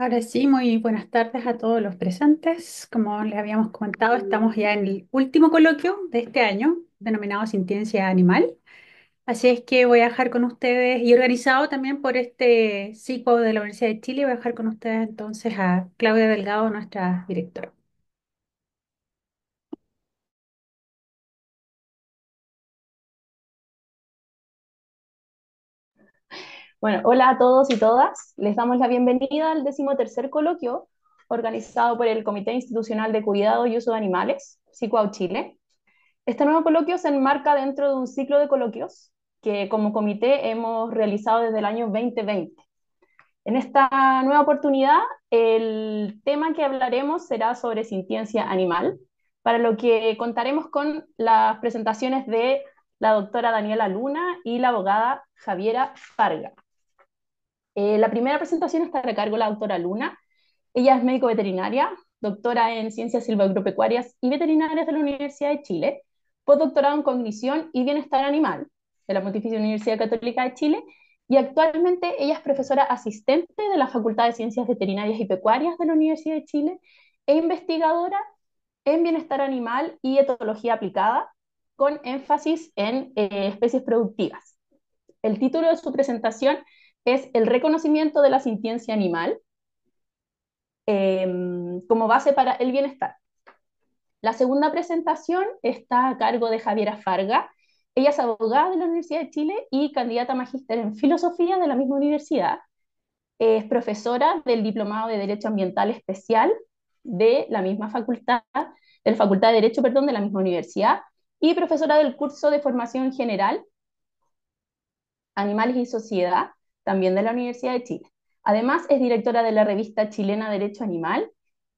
Ahora sí, muy buenas tardes a todos los presentes. Como les habíamos comentado, estamos ya en el último coloquio de este año, denominado Sintiencia Animal. Así es que voy a dejar con ustedes, y organizado también por este CICO de la Universidad de Chile, voy a dejar con ustedes entonces a Claudia Delgado, nuestra directora. Bueno, hola a todos y todas. Les damos la bienvenida al 13º coloquio organizado por el Comité Institucional de Cuidado y Uso de Animales, CICUAU Chile. Este nuevo coloquio se enmarca dentro de un ciclo de coloquios que como comité hemos realizado desde el año 2020. En esta nueva oportunidad, el tema que hablaremos será sobre sintiencia animal, para lo que contaremos con las presentaciones de la doctora Daniela Luna y la abogada Javiera Farga. La primera presentación está a cargo de la doctora Luna. Ella es médico veterinaria, doctora en ciencias silvagropecuarias y veterinarias de la Universidad de Chile, postdoctorado en cognición y bienestar animal de la Pontificia Universidad Católica de Chile, y actualmente ella es profesora asistente de la Facultad de Ciencias Veterinarias y Pecuarias de la Universidad de Chile e investigadora en bienestar animal y etología aplicada, con énfasis en especies productivas. El título de su presentación es El reconocimiento de la sintiencia animal eh, como base para el bienestar. La segunda presentación está a cargo de Javiera Farga. Ella es abogada de la Universidad de Chile y candidata a magíster en filosofía de la misma universidad. Es profesora del Diplomado de Derecho Ambiental Especial de la misma facultad, de la Facultad de Derecho, perdón, de la misma universidad, y profesora del curso de formación general Animales y Sociedad, también de la Universidad de Chile. Además, es directora de la revista chilena Derecho Animal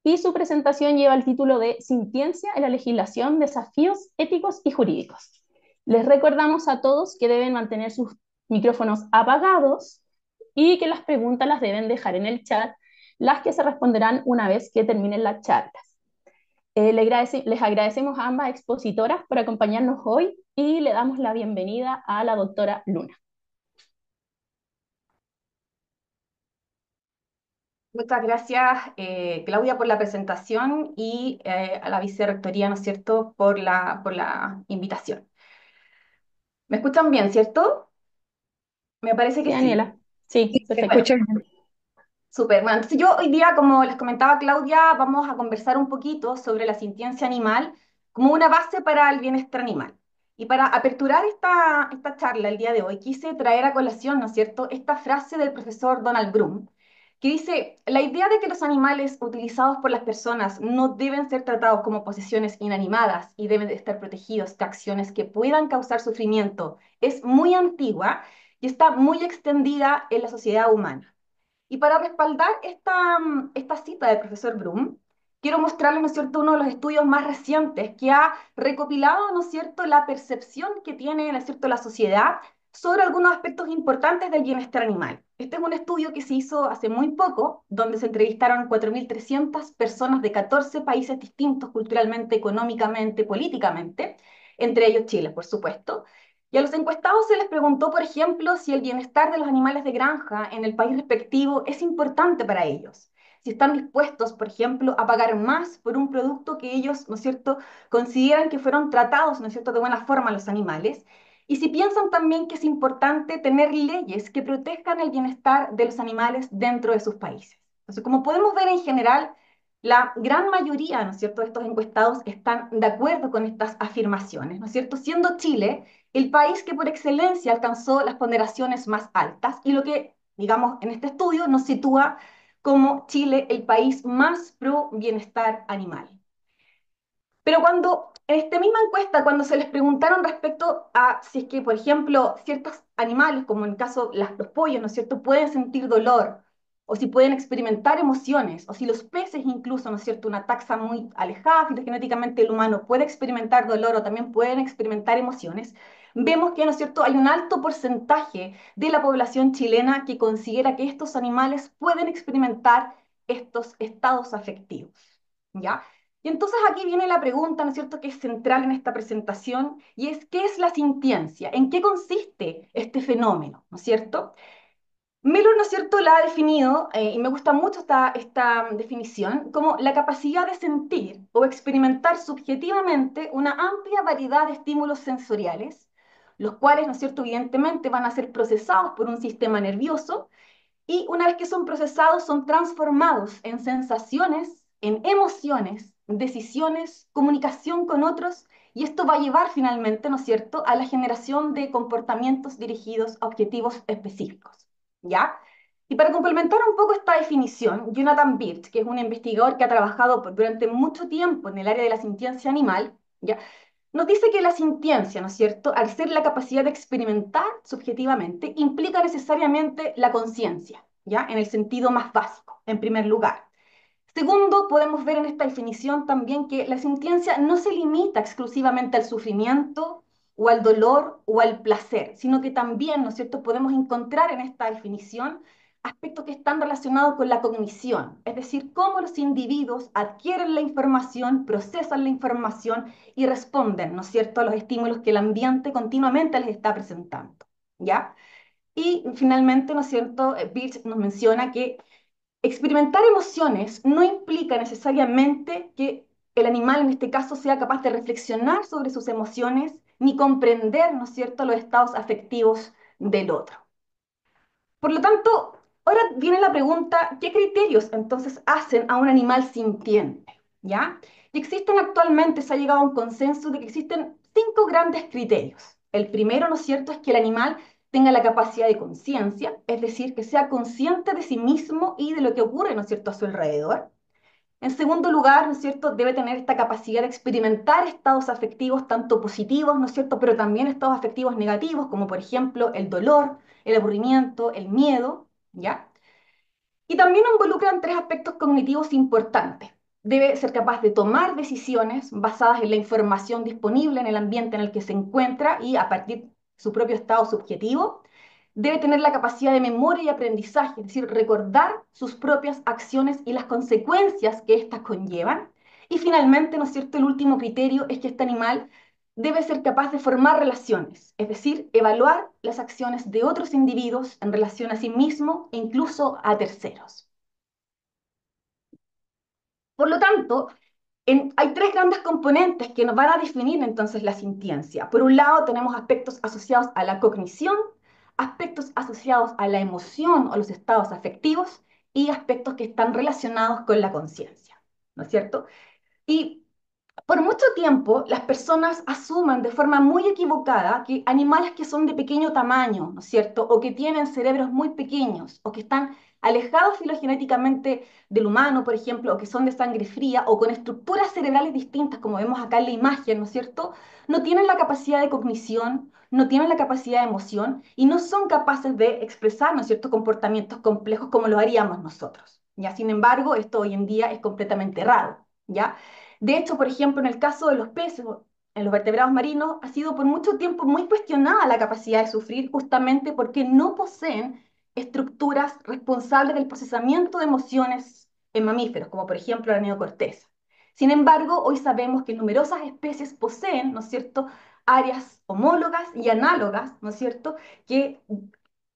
y su presentación lleva el título de Sintiencia en la legislación, desafíos éticos y jurídicos. Les recordamos a todos que deben mantener sus micrófonos apagados y que las preguntas las deben dejar en el chat, las que se responderán una vez que terminen las charlas. Les agradecemos a ambas expositoras por acompañarnos hoy y le damos la bienvenida a la doctora Luna. Muchas gracias, Claudia, por la presentación y a la vicerrectoría, ¿no es cierto?, por la invitación. ¿Me escuchan bien, cierto? Me parece Sí, que sí. Daniela. Sí, Se perfecto. escucha bien. Súper. Bueno, entonces yo hoy día, como les comentaba Claudia, vamos a conversar un poquito sobre la sintiencia animal como una base para el bienestar animal. Y para aperturar esta charla el día de hoy, quise traer a colación, ¿no es cierto?, esta frase del profesor Donald Bloom, que dice, la idea de que los animales utilizados por las personas no deben ser tratados como posesiones inanimadas y deben de estar protegidos de acciones que puedan causar sufrimiento es muy antigua y está muy extendida en la sociedad humana. Y para respaldar esta cita del profesor Bloom, quiero mostrarles, ¿no es cierto?, uno de los estudios más recientes que ha recopilado, ¿no es cierto?, la percepción que tiene, ¿no es cierto?, la sociedad sobre algunos aspectos importantes del bienestar animal. Este es un estudio que se hizo hace muy poco, donde se entrevistaron 4.300 personas de 14 países distintos culturalmente, económicamente, políticamente, entre ellos Chile, por supuesto. Y a los encuestados se les preguntó, por ejemplo, si el bienestar de los animales de granja en el país respectivo es importante para ellos, si están dispuestos, por ejemplo, a pagar más por un producto que ellos, ¿no es cierto?, consideran que fueron tratados, ¿no es cierto?, de buena forma los animales, y si piensan también que es importante tener leyes que protejan el bienestar de los animales dentro de sus países. Entonces, como podemos ver en general, la gran mayoría, ¿no es cierto?, de estos encuestados están de acuerdo con estas afirmaciones, ¿no es cierto?, siendo Chile el país que por excelencia alcanzó las ponderaciones más altas y lo que, digamos, en este estudio nos sitúa como Chile el país más pro bienestar animal. Pero cuando, en esta misma encuesta, cuando se les preguntaron respecto a si es que, por ejemplo, ciertos animales, como en el caso los pollos, ¿no es cierto?, pueden sentir dolor, o si pueden experimentar emociones, o si los peces incluso, ¿no es cierto?, una taxa muy alejada filogenéticamente del humano puede experimentar dolor o también pueden experimentar emociones, vemos que, ¿no es cierto?, hay un alto porcentaje de la población chilena que considera que estos animales pueden experimentar estos estados afectivos, ¿ya? Y entonces aquí viene la pregunta, ¿no es cierto?, que es central en esta presentación, y es, ¿qué es la sintiencia? ¿En qué consiste este fenómeno? ¿No es cierto? Miller, ¿no es cierto?, la ha definido, y me gusta mucho esta definición, como la capacidad de sentir o experimentar subjetivamente una amplia variedad de estímulos sensoriales, los cuales, ¿no es cierto?, evidentemente van a ser procesados por un sistema nervioso y una vez que son procesados son transformados en sensaciones, en emociones, decisiones, comunicación con otros y esto va a llevar finalmente, ¿no es cierto?, a la generación de comportamientos dirigidos a objetivos específicos. ¿Ya? Y para complementar un poco esta definición, Jonathan Birch, que es un investigador que ha trabajado durante mucho tiempo en el área de la sintiencia animal, ¿ya? Nos dice que la sintiencia, ¿no es cierto?, al ser la capacidad de experimentar subjetivamente, implica necesariamente la conciencia, ¿ya? En el sentido más básico, en primer lugar. Segundo, podemos ver en esta definición también que la sintiencia no se limita exclusivamente al sufrimiento o al dolor o al placer, sino que también, ¿no es cierto?, podemos encontrar en esta definición aspectos que están relacionados con la cognición, es decir, cómo los individuos adquieren la información, procesan la información y responden, ¿no es cierto?, a los estímulos que el ambiente continuamente les está presentando, ¿ya? Y finalmente, ¿no es cierto?, Birch nos menciona que experimentar emociones no implica necesariamente que el animal en este caso sea capaz de reflexionar sobre sus emociones ni comprender, ¿no es cierto?, los estados afectivos del otro. Por lo tanto, ahora viene la pregunta, ¿qué criterios entonces hacen a un animal sintiente? ¿Ya? Y existen actualmente, se ha llegado a un consenso de que existen 5 grandes criterios. El primero, ¿no es cierto?, es que el animal tenga la capacidad de conciencia, es decir, que sea consciente de sí mismo y de lo que ocurre, ¿no es cierto?, a su alrededor. En segundo lugar, ¿no es cierto?, debe tener esta capacidad de experimentar estados afectivos tanto positivos, ¿no es cierto?, pero también estados afectivos negativos, como por ejemplo el dolor, el aburrimiento, el miedo, ¿ya? Y también involucran 3 aspectos cognitivos importantes. Debe ser capaz de tomar decisiones basadas en la información disponible en el ambiente en el que se encuentra y a partir de su propio estado subjetivo. Debe tener la capacidad de memoria y aprendizaje, es decir, recordar sus propias acciones y las consecuencias que éstas conllevan. Y finalmente, ¿no es cierto?, el último criterio es que este animal debe ser capaz de formar relaciones, es decir, evaluar las acciones de otros individuos en relación a sí mismo e incluso a terceros. Por lo tanto, hay 3 grandes componentes que nos van a definir entonces la sintiencia. Por un lado, tenemos aspectos asociados a la cognición, aspectos asociados a la emoción o los estados afectivos y aspectos que están relacionados con la conciencia, ¿no es cierto? Y por mucho tiempo, las personas asumen de forma muy equivocada que animales que son de pequeño tamaño, ¿no es cierto? O que tienen cerebros muy pequeños, o que están alejados filogenéticamente del humano, por ejemplo, o que son de sangre fría, o con estructuras cerebrales distintas, como vemos acá en la imagen, ¿no es cierto? No tienen la capacidad de cognición, no tienen la capacidad de emoción, y no son capaces de expresar, ¿no es cierto?, comportamientos complejos como lo haríamos nosotros. ¿Ya? Sin embargo, esto hoy en día es completamente raro, ¿ya? De hecho, por ejemplo, en el caso de los peces, en los vertebrados marinos, ha sido por mucho tiempo muy cuestionada la capacidad de sufrir justamente porque no poseen estructuras responsables del procesamiento de emociones en mamíferos, como por ejemplo la neocorteza. Sin embargo, hoy sabemos que numerosas especies poseen, ¿no es cierto?, áreas homólogas y análogas, ¿no es cierto?, que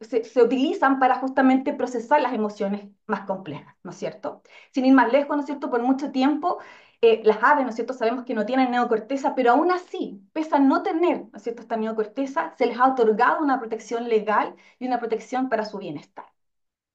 se utilizan para justamente procesar las emociones más complejas, ¿no es cierto? Sin ir más lejos, ¿no es cierto?, por mucho tiempo las aves, ¿no es cierto?, sabemos que no tienen neocorteza, pero aún así, pese a no tener, ¿no es cierto?, esta neocorteza, se les ha otorgado una protección legal y una protección para su bienestar.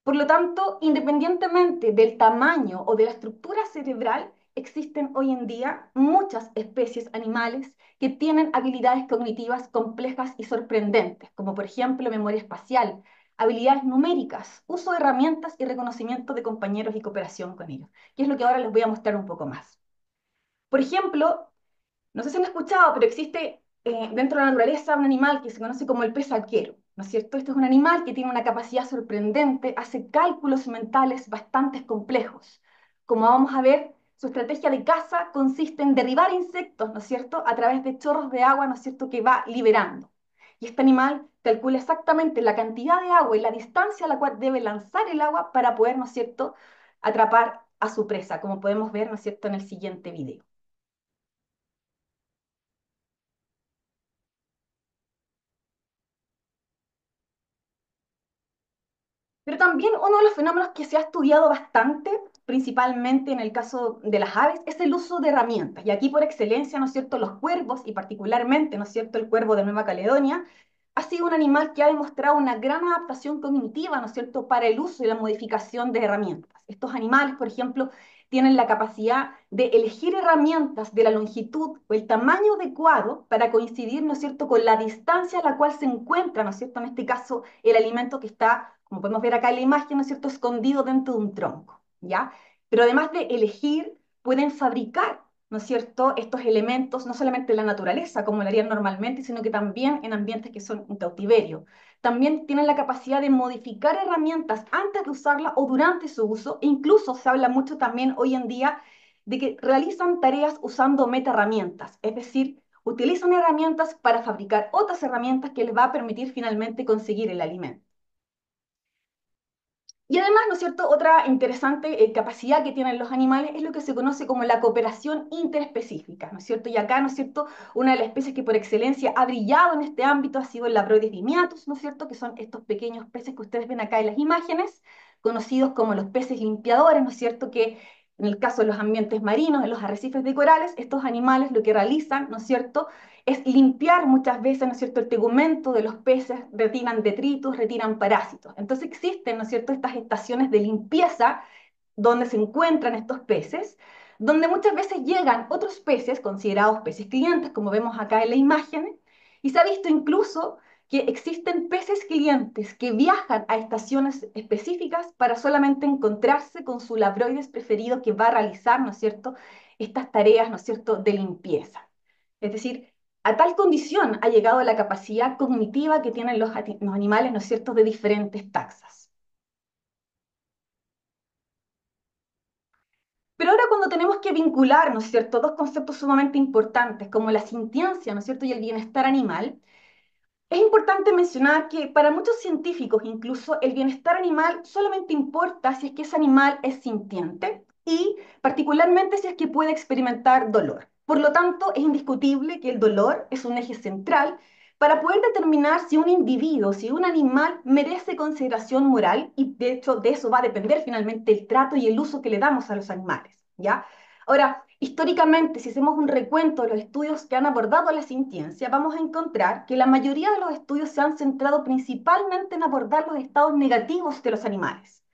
Por lo tanto, independientemente del tamaño o de la estructura cerebral, existen hoy en día muchas especies animales que tienen habilidades cognitivas complejas y sorprendentes, como por ejemplo memoria espacial, habilidades numéricas, uso de herramientas y reconocimiento de compañeros y cooperación con ellos, que es lo que ahora les voy a mostrar un poco más. Por ejemplo, no sé si han escuchado, pero existe dentro de la naturaleza un animal que se conoce como el pez arquero, ¿no es cierto? Este es un animal que tiene una capacidad sorprendente, hace cálculos mentales bastante complejos. Como vamos a ver, su estrategia de caza consiste en derribar insectos, ¿no es cierto?, a través de chorros de agua, ¿no es cierto?, que va liberando. Y este animal calcula exactamente la cantidad de agua y la distancia a la cual debe lanzar el agua para poder, ¿no es cierto?, atrapar a su presa, como podemos ver, ¿no es cierto?, en el siguiente video. Pero también uno de los fenómenos que se ha estudiado bastante, principalmente en el caso de las aves, es el uso de herramientas. Y aquí por excelencia, ¿no es cierto?, los cuervos, y particularmente, ¿no es cierto?, el cuervo de Nueva Caledonia, ha sido un animal que ha demostrado una gran adaptación cognitiva, ¿no es cierto?, para el uso y la modificación de herramientas. Estos animales, por ejemplo, tienen la capacidad de elegir herramientas de la longitud o el tamaño adecuado para coincidir, ¿no es cierto?, con la distancia a la cual se encuentra, ¿no es cierto?, en este caso, el alimento que está, como podemos ver acá en la imagen, ¿no es cierto?, escondido dentro de un tronco, ¿ya? Pero además de elegir, pueden fabricar, ¿no es cierto?, estos elementos, no solamente en la naturaleza, como lo harían normalmente, sino que también en ambientes que son en cautiverio. También tienen la capacidad de modificar herramientas antes de usarlas o durante su uso, e incluso se habla mucho también hoy en día de que realizan tareas usando metaherramientas, es decir, utilizan herramientas para fabricar otras herramientas que les va a permitir finalmente conseguir el alimento. Y además, ¿no es cierto?, otra interesante capacidad que tienen los animales es lo que se conoce como la cooperación interespecífica, ¿no es cierto? Y acá, ¿no es cierto?, una de las especies que por excelencia ha brillado en este ámbito ha sido el Labroides lineatus, ¿no es cierto?, que son estos pequeños peces que ustedes ven acá en las imágenes, conocidos como los peces limpiadores, ¿no es cierto?, que en el caso de los ambientes marinos, en los arrecifes de corales, estos animales lo que realizan, ¿no es cierto?, es limpiar muchas veces, ¿no es cierto?, el tegumento de los peces, retiran detritus, retiran parásitos. Entonces existen, ¿no es cierto?, estas estaciones de limpieza donde se encuentran estos peces, donde muchas veces llegan otros peces, considerados peces clientes, como vemos acá en la imagen, y se ha visto incluso que existen peces clientes que viajan a estaciones específicas para solamente encontrarse con su labroides preferido que va a realizar, ¿no es cierto?, estas tareas, ¿no es cierto?, de limpieza. Es decir, a tal condición ha llegado la capacidad cognitiva que tienen los animales, ¿no es cierto?, de diferentes taxas. Pero ahora cuando tenemos que vincular, ¿no es cierto?, dos conceptos sumamente importantes como la sintiencia, ¿no es cierto?, y el bienestar animal, es importante mencionar que para muchos científicos incluso el bienestar animal solamente importa si es que ese animal es sintiente y particularmente si es que puede experimentar dolor. Por lo tanto, es indiscutible que el dolor es un eje central para poder determinar si un individuo, si un animal merece consideración moral y de hecho de eso va a depender finalmente el trato y el uso que le damos a los animales, ¿ya? Ahora, históricamente, si hacemos un recuento de los estudios que han abordado la sintiencia, vamos a encontrar que la mayoría de los estudios se han centrado principalmente en abordar los estados negativos de los animales.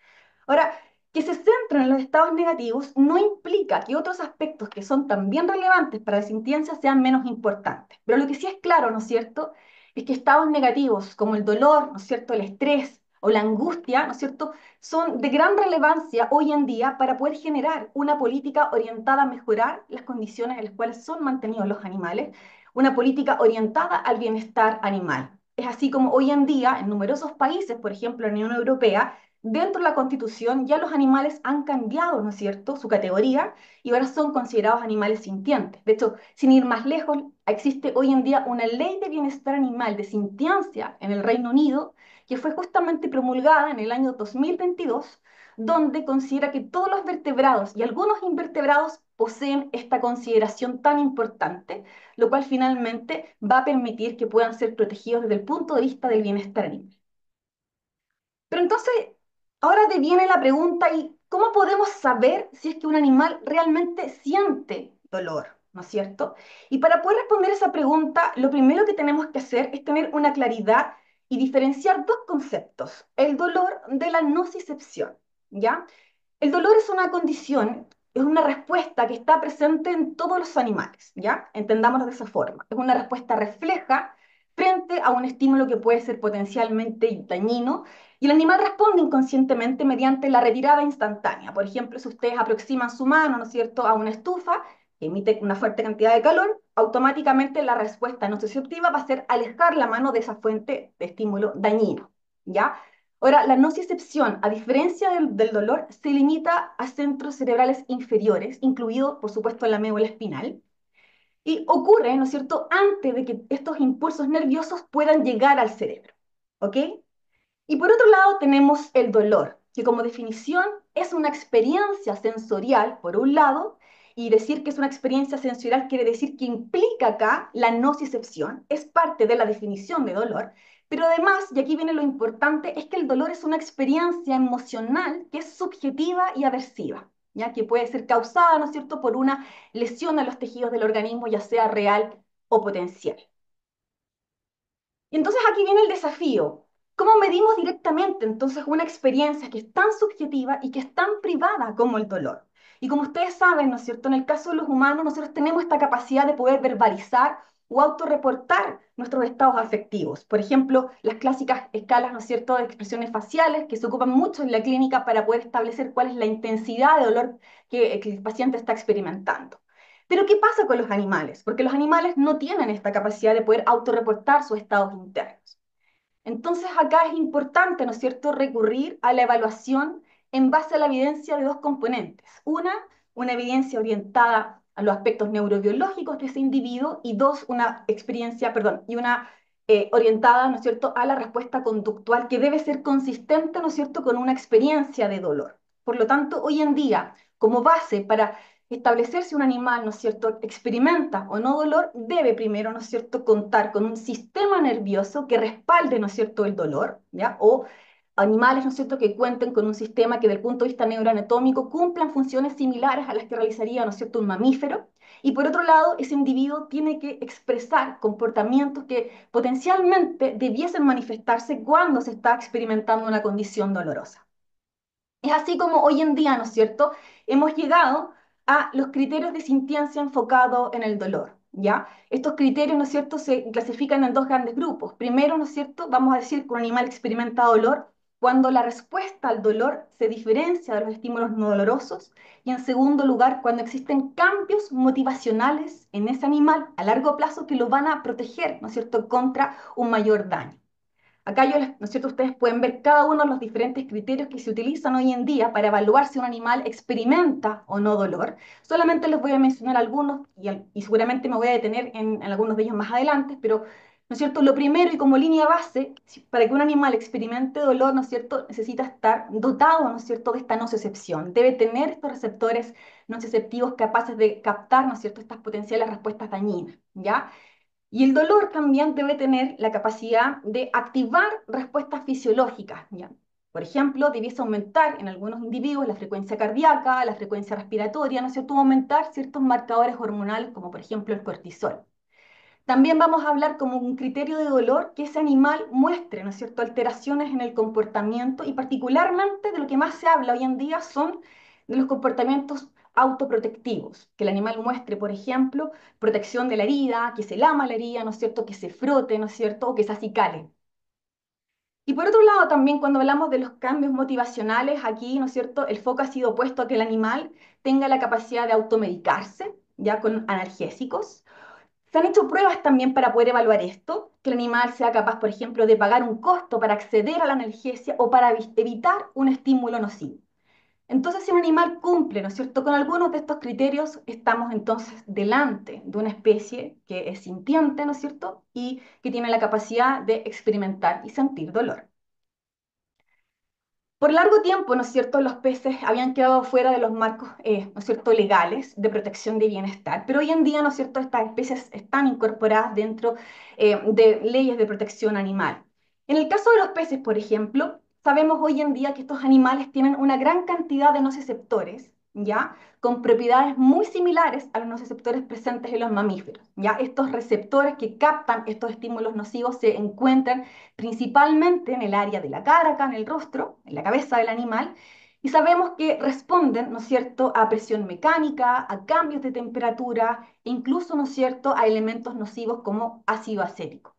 Ahora, que se centren en los estados negativos no implica que otros aspectos que son también relevantes para la sintiencia sean menos importantes. Pero lo que sí es claro, ¿no es cierto?, es que estados negativos como el dolor, ¿no es cierto?, el estrés o la angustia, ¿no es cierto?, son de gran relevancia hoy en día para poder generar una política orientada a mejorar las condiciones en las cuales son mantenidos los animales, una política orientada al bienestar animal. Es así como hoy en día en numerosos países, por ejemplo en la Unión Europea, dentro de la Constitución ya los animales han cambiado, ¿no es cierto?, su categoría y ahora son considerados animales sintientes. De hecho, sin ir más lejos, existe hoy en día una ley de bienestar animal de sintiencia en el Reino Unido que fue justamente promulgada en el año 2022, donde considera que todos los vertebrados y algunos invertebrados poseen esta consideración tan importante, lo cual finalmente va a permitir que puedan ser protegidos desde el punto de vista del bienestar animal. Pero entonces, ahora te viene la pregunta, ¿y cómo podemos saber si es que un animal realmente siente dolor? ¿No es cierto? Y para poder responder esa pregunta, lo primero que tenemos que hacer es tener una claridad y diferenciar dos conceptos, el dolor de la nocicepción, ¿ya? El dolor es una condición, es una respuesta que está presente en todos los animales, ¿ya? Entendámoslo de esa forma. Es una respuesta refleja frente a un estímulo que puede ser potencialmente dañino y el animal responde inconscientemente mediante la retirada instantánea. Por ejemplo, si ustedes aproximan su mano, ¿no es cierto?, a una estufa que emite una fuerte cantidad de calor, automáticamente la respuesta nociceptiva va a ser alejar la mano de esa fuente de estímulo dañino, ¿ya? Ahora, la nocicepción, a diferencia del dolor, se limita a centros cerebrales inferiores, incluido, por supuesto, la médula espinal, y ocurre, ¿no es cierto?, antes de que estos impulsos nerviosos puedan llegar al cerebro, ¿ok? Y por otro lado tenemos el dolor, que como definición es una experiencia sensorial, por un lado, y decir que es una experiencia sensorial quiere decir que implica acá la nocicepción, es parte de la definición de dolor, pero además, y aquí viene lo importante, es que el dolor es una experiencia emocional que es subjetiva y aversiva, ¿ya? Que puede ser causada, ¿no es cierto?, por una lesión a los tejidos del organismo, ya sea real o potencial. Y entonces aquí viene el desafío. ¿Cómo medimos directamente entonces una experiencia que es tan subjetiva y que es tan privada como el dolor? Y como ustedes saben, ¿no es cierto? En el caso de los humanos, nosotros tenemos esta capacidad de poder verbalizar o autorreportar nuestros estados afectivos. Por ejemplo, las clásicas escalas, ¿no es cierto?, de expresiones faciales que se ocupan mucho en la clínica para poder establecer cuál es la intensidad de dolor que el paciente está experimentando. Pero ¿qué pasa con los animales? Porque los animales no tienen esta capacidad de poder autorreportar sus estados internos. Entonces acá es importante, ¿no es cierto?, recurrir a la evaluación en base a la evidencia de dos componentes. Una evidencia orientada a los aspectos neurobiológicos de ese individuo y dos, una experiencia, perdón, y una orientada, ¿no es cierto?, a la respuesta conductual que debe ser consistente, ¿no es cierto?, con una experiencia de dolor. Por lo tanto, hoy en día, como base para establecer si un animal, ¿no es cierto?, experimenta o no dolor, debe primero, ¿no es cierto?, contar con un sistema nervioso que respalde, ¿no es cierto?, el dolor, ¿ya? O animales, ¿no es cierto?, que cuenten con un sistema que desde el punto de vista neuroanatómico cumplan funciones similares a las que realizaría, ¿no es cierto?, un mamífero. Y por otro lado, ese individuo tiene que expresar comportamientos que potencialmente debiesen manifestarse cuando se está experimentando una condición dolorosa. Es así como hoy en día, ¿no es cierto?, hemos llegado a los criterios de sintiencia enfocados en el dolor, ¿ya? Estos criterios, ¿no es cierto?, se clasifican en dos grandes grupos. Primero, ¿no es cierto?, vamos a decir que un animal experimenta dolor cuando la respuesta al dolor se diferencia de los estímulos no dolorosos. Y en segundo lugar, cuando existen cambios motivacionales en ese animal a largo plazo que lo van a proteger, ¿no es cierto?, contra un mayor daño. Acá yo, ¿no es cierto? Ustedes pueden ver cada uno de los diferentes criterios que se utilizan hoy en día para evaluar si un animal experimenta o no dolor. Solamente les voy a mencionar algunos y seguramente me voy a detener en algunos de ellos más adelante, pero, ¿no es cierto? Lo primero y como línea base, para que un animal experimente dolor, ¿no es cierto? Necesita estar dotado, ¿no es cierto?, de esta nocicepción. Debe tener estos receptores nociceptivos capaces de captar, ¿no es cierto?, estas potenciales respuestas dañinas, ¿ya? Y el dolor también debe tener la capacidad de activar respuestas fisiológicas, ¿ya? Por ejemplo, debiese aumentar en algunos individuos la frecuencia cardíaca, la frecuencia respiratoria, ¿no es cierto? Aumentar ciertos marcadores hormonales, como por ejemplo el cortisol. También vamos a hablar como un criterio de dolor que ese animal muestre, ¿no es cierto?, alteraciones en el comportamiento y particularmente de lo que más se habla hoy en día son de los comportamientos autoprotectivos, que el animal muestre, por ejemplo, protección de la herida, que se lama la herida, ¿no es cierto?, que se frote, ¿no es cierto?, o que se acicale. Y por otro lado, también cuando hablamos de los cambios motivacionales, aquí, ¿no es cierto?, el foco ha sido puesto a que el animal tenga la capacidad de automedicarse, ya con analgésicos. Se han hecho pruebas también para poder evaluar esto, que el animal sea capaz, por ejemplo, de pagar un costo para acceder a la analgesia o para evitar un estímulo nocivo. Entonces, si un animal cumple, ¿no es cierto?, con algunos de estos criterios, estamos entonces delante de una especie que es sintiente, ¿no es cierto?, y que tiene la capacidad de experimentar y sentir dolor. Por largo tiempo, ¿no es cierto?, los peces habían quedado fuera de los marcos, ¿no es cierto?, legales de protección de bienestar, pero hoy en día, ¿no es cierto?, estas especies están incorporadas dentro de leyes de protección animal. En el caso de los peces, por ejemplo, sabemos hoy en día que estos animales tienen una gran cantidad de nociceptores, ¿ya?, con propiedades muy similares a los nociceptores presentes en los mamíferos, ¿ya? Estos receptores que captan estos estímulos nocivos se encuentran principalmente en el área de la cara, acá en el rostro, en la cabeza del animal, y sabemos que responden, ¿no es cierto?, a presión mecánica, a cambios de temperatura, e incluso, ¿no es cierto?, a elementos nocivos como ácido acético.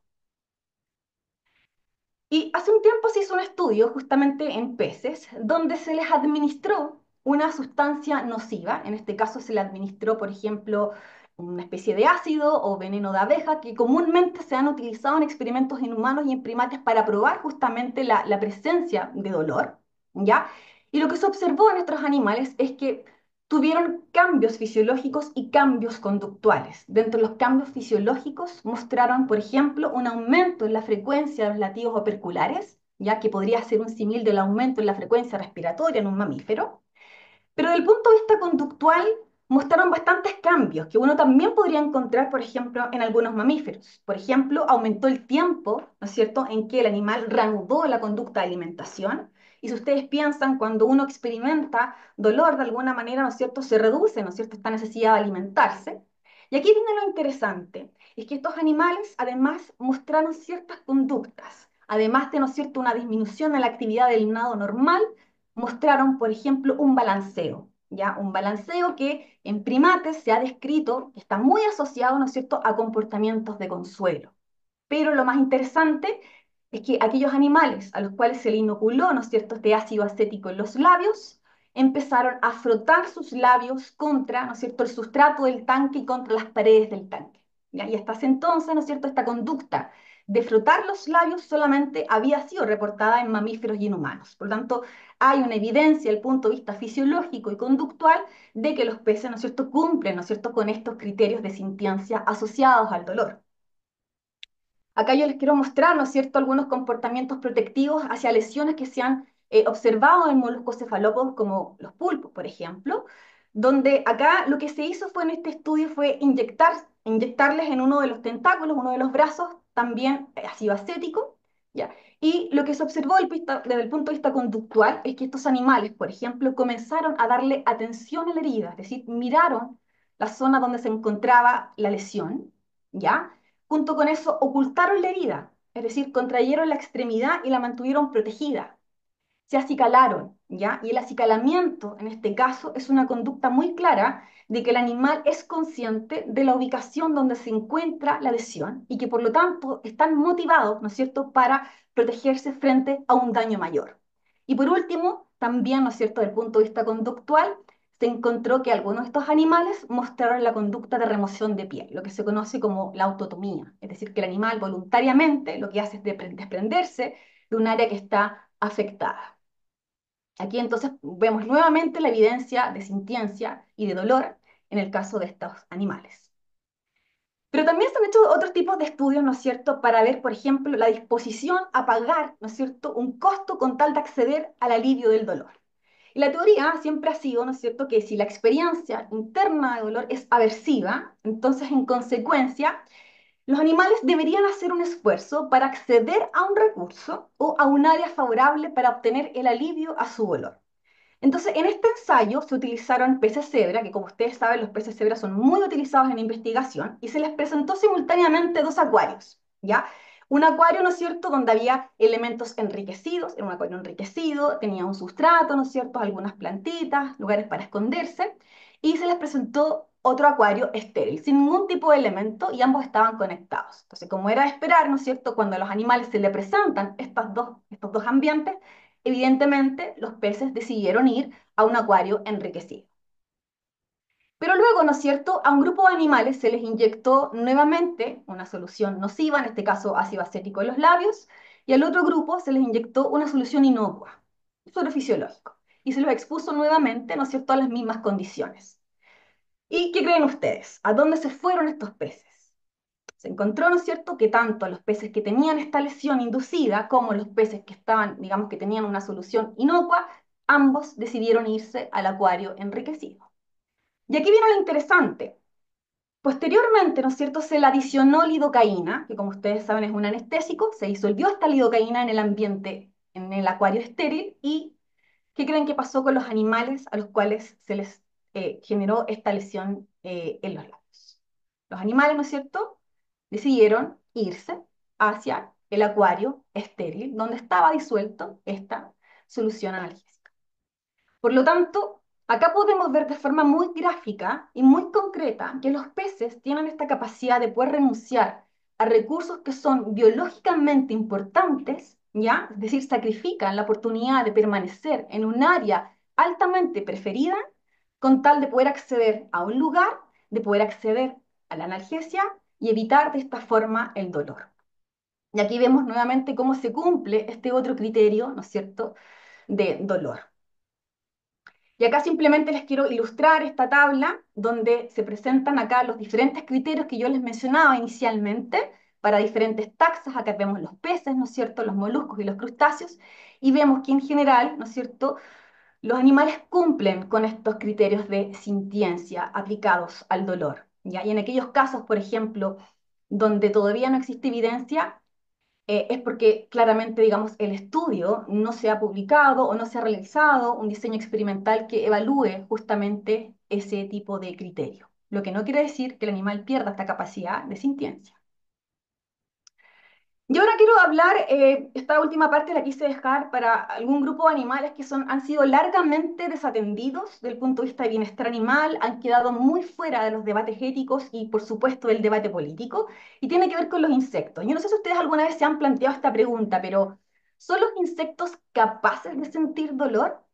Y hace un tiempo se hizo un estudio justamente en peces donde se les administró una sustancia nociva, en este caso se le administró, por ejemplo, una especie de ácido o veneno de abeja que comúnmente se han utilizado en experimentos en humanos y en primates para probar justamente la presencia de dolor, ¿ya? Y lo que se observó en estos animales es que tuvieron cambios fisiológicos y cambios conductuales. Dentro de los cambios fisiológicos mostraron, por ejemplo, un aumento en la frecuencia de los latidos operculares, ya que podría ser un símil del aumento en la frecuencia respiratoria en un mamífero. Pero desde el punto de vista conductual, mostraron bastantes cambios que uno también podría encontrar, por ejemplo, en algunos mamíferos. Por ejemplo, aumentó el tiempo, ¿no es cierto?, en que el animal reanudó la conducta de alimentación. Y si ustedes piensan, cuando uno experimenta dolor de alguna manera, ¿no es cierto?, se reduce, ¿no es cierto?, esta necesidad de alimentarse. Y aquí viene lo interesante, es que estos animales además mostraron ciertas conductas, además de, ¿no es cierto?, una disminución en la actividad del nado normal, mostraron, por ejemplo, un balanceo, ¿ya? Un balanceo que en primates se ha descrito que está muy asociado, ¿no es cierto?, a comportamientos de consuelo. Pero lo más interesante es que aquellos animales a los cuales se le inoculó, ¿no es cierto?, este ácido acético en los labios, empezaron a frotar sus labios contra, ¿no es cierto?, el sustrato del tanque y contra las paredes del tanque. ¿Ya? Y hasta ese entonces, ¿no es cierto?, esta conducta de frotar los labios solamente había sido reportada en mamíferos y en humanos. Por lo tanto, hay una evidencia desde el punto de vista fisiológico y conductual de que los peces, ¿no es cierto?, cumplen, ¿no es cierto?, con estos criterios de sintiencia asociados al dolor. Acá yo les quiero mostrar, ¿no es cierto?, algunos comportamientos protectivos hacia lesiones que se han observado en moluscos cefalópodos como los pulpos, por ejemplo, donde acá lo que se hizo fue en este estudio fue inyectarles en uno de los tentáculos, uno de los brazos, también ácido acético, ¿ya? Y lo que se observó desde el punto de vista conductual es que estos animales, por ejemplo, comenzaron a darle atención a la herida, es decir, miraron la zona donde se encontraba la lesión, ¿ya? Junto con eso, ocultaron la herida, es decir, contrayeron la extremidad y la mantuvieron protegida. Se acicalaron, ¿ya? Y el acicalamiento, en este caso, es una conducta muy clara de que el animal es consciente de la ubicación donde se encuentra la lesión y que por lo tanto están motivados, ¿no es cierto?, para protegerse frente a un daño mayor. Y por último, también, ¿no es cierto?, desde el punto de vista conductual, se encontró que algunos de estos animales mostraron la conducta de remoción de piel, lo que se conoce como la autotomía, es decir, que el animal voluntariamente lo que hace es desprenderse de un área que está afectada. Aquí entonces vemos nuevamente la evidencia de sintiencia y de dolor en el caso de estos animales. Pero también se han hecho otros tipos de estudios, ¿no es cierto?, para ver, por ejemplo, la disposición a pagar, ¿no es cierto?, un costo con tal de acceder al alivio del dolor. Y la teoría siempre ha sido, ¿no es cierto?, que si la experiencia interna de dolor es aversiva, entonces en consecuencia los animales deberían hacer un esfuerzo para acceder a un recurso o a un área favorable para obtener el alivio a su dolor. Entonces, en este ensayo se utilizaron peces cebra, que como ustedes saben, los peces cebra son muy utilizados en investigación, y se les presentó simultáneamente dos acuarios, ¿ya? Un acuario, ¿no es cierto?, donde había elementos enriquecidos, era un acuario enriquecido, tenía un sustrato, ¿no es cierto?, algunas plantitas, lugares para esconderse, y se les presentó otro acuario estéril, sin ningún tipo de elemento, y ambos estaban conectados. Entonces, como era de esperar, ¿no es cierto?, cuando a los animales se le presentan estos dos ambientes, evidentemente los peces decidieron ir a un acuario enriquecido. Pero luego, ¿no es cierto?, a un grupo de animales se les inyectó nuevamente una solución nociva, en este caso ácido acético en los labios, y al otro grupo se les inyectó una solución inocua, suero fisiológico, y se los expuso nuevamente, ¿no es cierto?, a las mismas condiciones. ¿Y qué creen ustedes? ¿A dónde se fueron estos peces? Se encontró, ¿no es cierto?, que tanto los peces que tenían esta lesión inducida como los peces que estaban, digamos, que tenían una solución inocua, ambos decidieron irse al acuario enriquecido. Y aquí viene lo interesante. Posteriormente, ¿no es cierto?, se le adicionó lidocaína, que como ustedes saben es un anestésico, se disolvió esta lidocaína en el ambiente, en el acuario estéril, y ¿qué creen que pasó con los animales a los cuales se les generó esta lesión en los labios? Los animales, ¿no es cierto?, decidieron irse hacia el acuario estéril, donde estaba disuelto esta solución analgésica. Por lo tanto, acá podemos ver de forma muy gráfica y muy concreta que los peces tienen esta capacidad de poder renunciar a recursos que son biológicamente importantes, ¿ya? Es decir, sacrifican la oportunidad de permanecer en un área altamente preferida con tal de poder acceder a un lugar, de poder acceder a la analgesia y evitar de esta forma el dolor. Y aquí vemos nuevamente cómo se cumple este otro criterio, ¿no es cierto?, de dolor. Y acá simplemente les quiero ilustrar esta tabla donde se presentan acá los diferentes criterios que yo les mencionaba inicialmente para diferentes taxas. Acá vemos los peces, ¿no es cierto?, los moluscos y los crustáceos, y vemos que en general, ¿no es cierto?, Los animales cumplen con estos criterios de sintiencia aplicados al dolor, ¿ya? Y en aquellos casos, por ejemplo, donde todavía no existe evidencia, es porque claramente, digamos, el estudio no se ha publicado o no se ha realizado un diseño experimental que evalúe justamente ese tipo de criterio. Lo que no quiere decir que el animal pierda esta capacidad de sintiencia. Yo ahora quiero hablar, esta última parte la quise dejar para algún grupo de animales que han sido largamente desatendidos desde el punto de vista de bienestar animal, han quedado muy fuera de los debates éticos y por supuesto del debate político, y tiene que ver con los insectos. Yo no sé si ustedes alguna vez se han planteado esta pregunta, pero ¿son los insectos capaces de sentir dolor?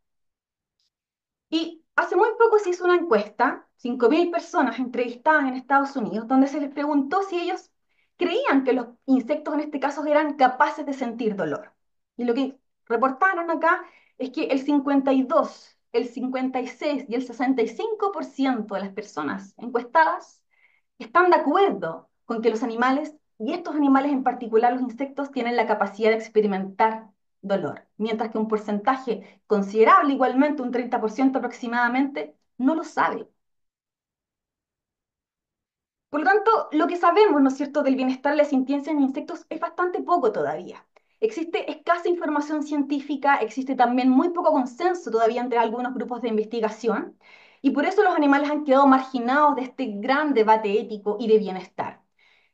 Y hace muy poco se hizo una encuesta, 5.000 personas entrevistadas en Estados Unidos, donde se les preguntó si ellos creían que los insectos en este caso eran capaces de sentir dolor. Y lo que reportaron acá es que el 52, el 56 y el 65% de las personas encuestadas están de acuerdo con que los animales, y estos animales en particular, los insectos, tienen la capacidad de experimentar dolor, mientras que un porcentaje considerable, igualmente un 30% aproximadamente, no lo sabe. Por lo tanto, lo que sabemos, ¿no es cierto?, del bienestar y la sintiencia en insectos es bastante poco todavía. Existe escasa información científica, existe también muy poco consenso todavía entre algunos grupos de investigación, y por eso los animales han quedado marginados de este gran debate ético y de bienestar.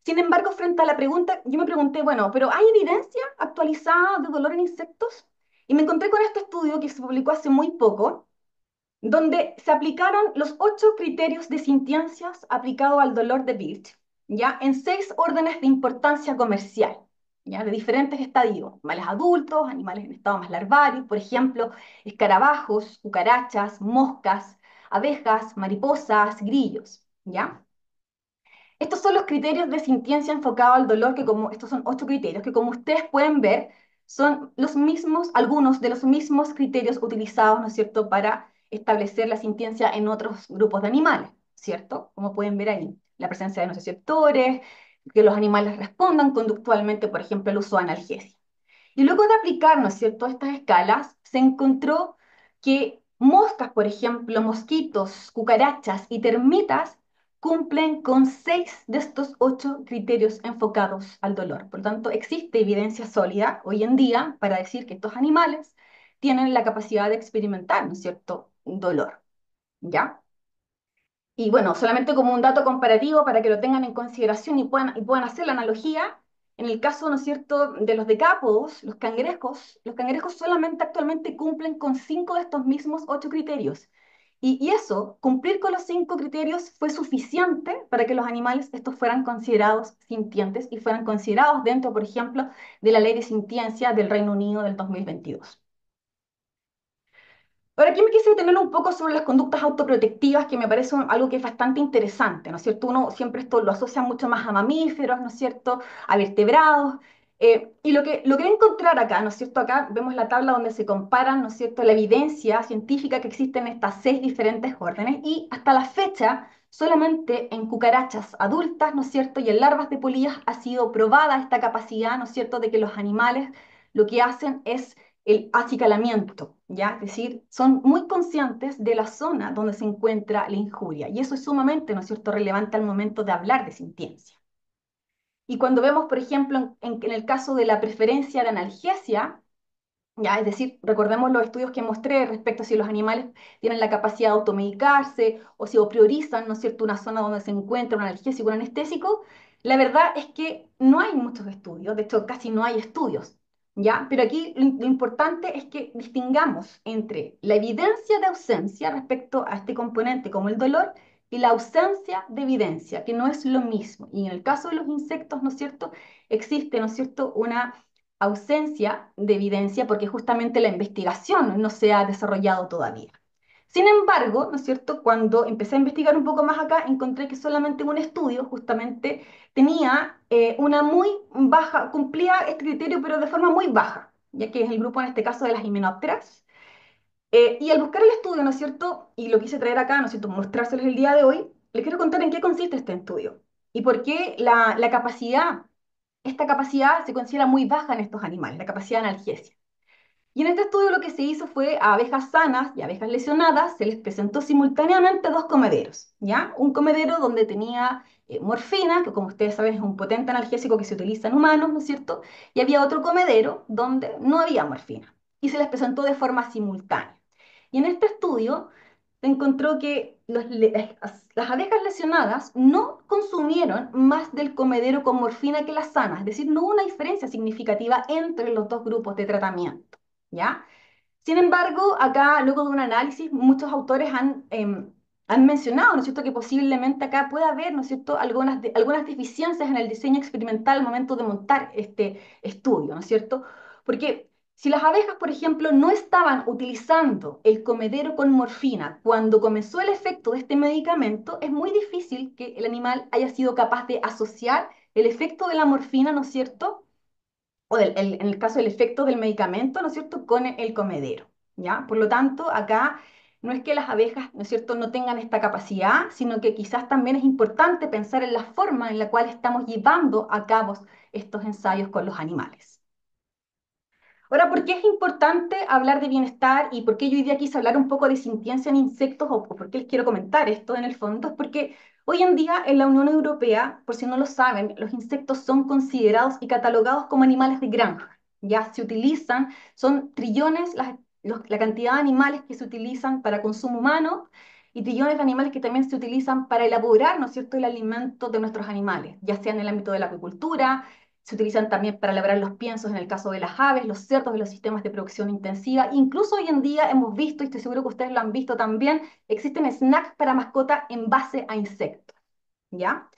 Sin embargo, frente a la pregunta, yo me pregunté, bueno, ¿pero hay evidencia actualizada de dolor en insectos? Y me encontré con este estudio que se publicó hace muy poco, donde se aplicaron los 8 criterios de sintiencias aplicados al dolor de Birch, ¿ya? En 6 órdenes de importancia comercial, ¿ya? De diferentes estadios, animales adultos, animales en estado más larvario, por ejemplo, escarabajos, cucarachas, moscas, abejas, mariposas, grillos, ¿ya? Estos son los criterios de sintiencia enfocado al dolor, estos son 8 criterios, que como ustedes pueden ver, son los mismos, algunos de los mismos criterios utilizados, ¿no es cierto?, para establecer la sintiencia en otros grupos de animales, ¿cierto? Como pueden ver ahí, la presencia de nociceptores, que los animales respondan conductualmente, por ejemplo, el uso de analgesia. Y luego de aplicar, ¿no es cierto?, estas escalas, se encontró que moscas, por ejemplo, mosquitos, cucarachas y termitas cumplen con 6 de estos 8 criterios enfocados al dolor. Por lo tanto, existe evidencia sólida hoy en día para decir que estos animales tienen la capacidad de experimentar, ¿no es cierto?, dolor. ¿Ya? Y bueno, solamente como un dato comparativo para que lo tengan en consideración y puedan hacer la analogía, en el caso, ¿no es cierto?, de los decápodos, los cangrejos solamente actualmente cumplen con 5 de estos mismos 8 criterios. Y eso, cumplir con los 5 criterios, fue suficiente para que los animales estos fueran considerados sintientes y fueran considerados dentro, por ejemplo, de la ley de sintiencia del Reino Unido del 2022. Ahora aquí me quise detener un poco sobre las conductas autoprotectivas, que me parece algo que es bastante interesante, ¿no es cierto? Uno siempre esto lo asocia mucho más a mamíferos, ¿no es cierto?, a vertebrados, y lo que voy a encontrar acá, ¿no es cierto? Acá vemos la tabla donde se comparan, ¿no es cierto?, la evidencia científica que existe en estas 6 diferentes órdenes, y hasta la fecha, solamente en cucarachas adultas, ¿no es cierto?, y en larvas de polillas ha sido probada esta capacidad, ¿no es cierto?, de que los animales lo que hacen es el acicalamiento, ¿ya? Es decir, son muy conscientes de la zona donde se encuentra la injuria, y eso es sumamente, ¿no es cierto?, relevante al momento de hablar de sintiencia. Y cuando vemos, por ejemplo, en el caso de la preferencia de analgesia, ¿ya? Es decir, recordemos los estudios que mostré respecto a si los animales tienen la capacidad de automedicarse o si priorizan, ¿no es cierto?, una zona donde se encuentra un analgésico o un anestésico. La verdad es que no hay muchos estudios, de hecho casi no hay estudios, ¿ya? Pero aquí lo importante es que distingamos entre la evidencia de ausencia respecto a este componente como el dolor y la ausencia de evidencia, que no es lo mismo. Y en el caso de los insectos, ¿no es cierto?, existe, ¿no es cierto?, una ausencia de evidencia porque justamente la investigación no se ha desarrollado todavía. Sin embargo, ¿no es cierto?, cuando empecé a investigar un poco más acá, encontré que solamente un estudio justamente tenía una muy baja, cumplía este criterio, pero de forma muy baja, ya que es el grupo en este caso de las himenópteras. Y al buscar el estudio, ¿no es cierto?, y lo quise traer acá, ¿no es cierto?, mostrárselos el día de hoy, les quiero contar en qué consiste este estudio y por qué esta capacidad se considera muy baja en estos animales, la capacidad de analgesia. Y en este estudio lo que se hizo fue a abejas sanas y abejas lesionadas se les presentó simultáneamente dos comederos, ¿ya? Un comedero donde tenía morfina, que como ustedes saben es un potente analgésico que se utiliza en humanos, ¿no es cierto? Y había otro comedero donde no había morfina y se les presentó de forma simultánea. Y en este estudio se encontró que las abejas lesionadas no consumieron más del comedero con morfina que las sanas, es decir, no hubo una diferencia significativa entre los dos grupos de tratamiento, ¿ya? Sin embargo, acá, luego de un análisis, muchos autores han mencionado, ¿no es cierto?, que posiblemente acá pueda haber, ¿no es cierto?, algunas deficiencias en el diseño experimental al momento de montar este estudio, ¿no es cierto? Porque si las abejas, por ejemplo, no estaban utilizando el comedero con morfina cuando comenzó el efecto de este medicamento, es muy difícil que el animal haya sido capaz de asociar el efecto de la morfina, ¿no es cierto?, en el caso del efecto del medicamento, ¿no es cierto?, con el comedero, ¿ya? Por lo tanto, acá no es que las abejas, ¿no es cierto?, no tengan esta capacidad, sino que quizás también es importante pensar en la forma en la cual estamos llevando a cabo estos ensayos con los animales. Ahora, ¿por qué es importante hablar de bienestar y por qué yo hoy día quise hablar un poco de sintiencia en insectos o por qué les quiero comentar esto en el fondo? Es porque hoy en día en la Unión Europea, por si no lo saben, los insectos son considerados y catalogados como animales de granja. Ya se utilizan, son trillones la cantidad de animales que se utilizan para consumo humano y trillones de animales que también se utilizan para elaborar, ¿no es cierto?, el alimento de nuestros animales, ya sea en el ámbito de la acuicultura, se utilizan también para elaborar los piensos en el caso de las aves, los cerdos de los sistemas de producción intensiva. Incluso hoy en día hemos visto, y estoy seguro que ustedes lo han visto también, existen snacks para mascota en base a insectos, ¿ya?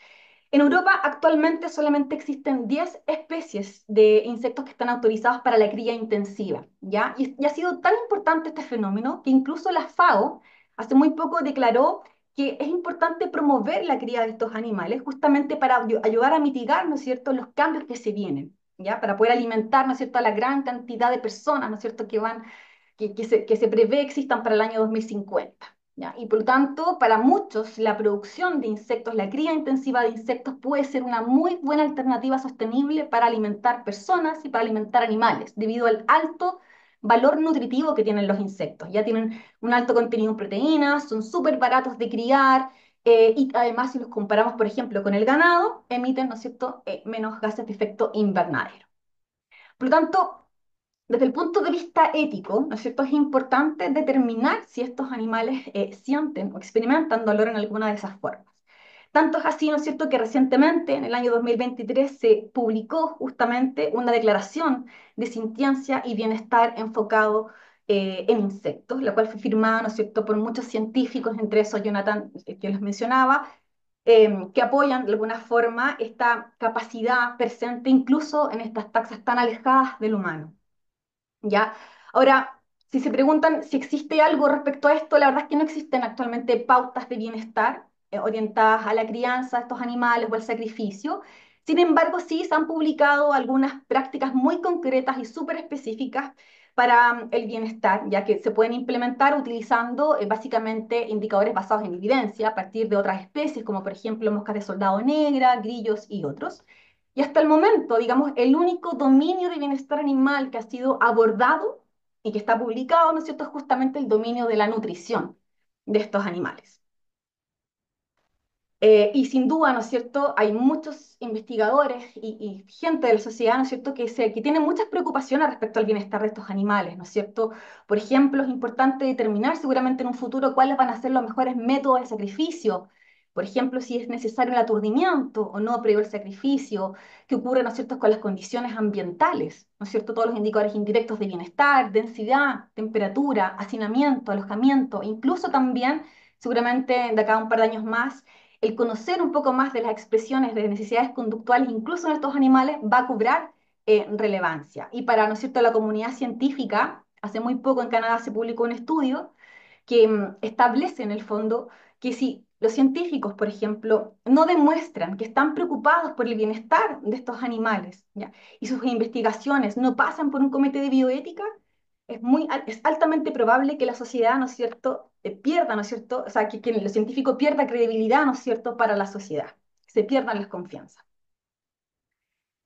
En Europa actualmente solamente existen 10 especies de insectos que están autorizados para la cría intensiva, ¿ya? Y ha sido tan importante este fenómeno que incluso la FAO hace muy poco declaró que es importante promover la cría de estos animales justamente para ayudar a mitigar, ¿no es cierto?, los cambios que se vienen, ¿ya? Para poder alimentar, ¿no es cierto?, a la gran cantidad de personas, ¿no es cierto?, que se prevé existan para el año 2050. ¿Ya? Y por lo tanto, para muchos, la producción de insectos, la cría intensiva de insectos puede ser una muy buena alternativa sostenible para alimentar personas y para alimentar animales, debido al alto valor nutritivo que tienen los insectos. Ya tienen un alto contenido en proteínas, son súper baratos de criar y además si los comparamos, por ejemplo, con el ganado, emiten, ¿no es cierto?, menos gases de efecto invernadero. Por lo tanto, desde el punto de vista ético, ¿no es cierto?, es importante determinar si estos animales sienten o experimentan dolor en alguna de esas formas. Tanto es así, ¿no es cierto?, que recientemente, en el año 2023, se publicó justamente una declaración de sintiencia y bienestar enfocado en insectos, la cual fue firmada, ¿no es cierto?, por muchos científicos, entre esos Jonathan, que les mencionaba, que apoyan de alguna forma esta capacidad presente incluso en estas taxas tan alejadas del humano. ¿Ya? Ahora, si se preguntan si existe algo respecto a esto, la verdad es que no existen actualmente pautas de bienestar orientadas a la crianza de estos animales o al sacrificio. Sin embargo, sí se han publicado algunas prácticas muy concretas y súper específicas para el bienestar, ya que se pueden implementar utilizando básicamente indicadores basados en evidencia a partir de otras especies, como por ejemplo moscas de soldado negra, grillos y otros. Y hasta el momento, digamos, el único dominio de bienestar animal que ha sido abordado y que está publicado, ¿no es cierto?, es justamente el dominio de la nutrición de estos animales. Y sin duda, ¿no es cierto?, hay muchos investigadores y gente de la sociedad, ¿no es cierto?, que tiene muchas preocupaciones respecto al bienestar de estos animales, ¿no es cierto? Por ejemplo, es importante determinar seguramente en un futuro cuáles van a ser los mejores métodos de sacrificio. Por ejemplo, si es necesario el aturdimiento o no previo el sacrificio, qué ocurre, ¿no es cierto?, con las condiciones ambientales, ¿no es cierto?, todos los indicadores indirectos de bienestar, densidad, temperatura, hacinamiento, alojamiento, incluso también, seguramente de acá a un par de años más, el conocer un poco más de las expresiones de necesidades conductuales, incluso en estos animales, va a cobrar relevancia. Y para, ¿no es cierto?, la comunidad científica, hace muy poco en Canadá se publicó un estudio que establece en el fondo que si los científicos, por ejemplo, no demuestran que están preocupados por el bienestar de estos animales, ¿ya?, y sus investigaciones no pasan por un comité de bioética, es altamente probable que la sociedad, ¿no es cierto?, pierda, ¿no es cierto?, o sea, que el científico pierda credibilidad, ¿no es cierto?, para la sociedad, se pierdan las confianzas.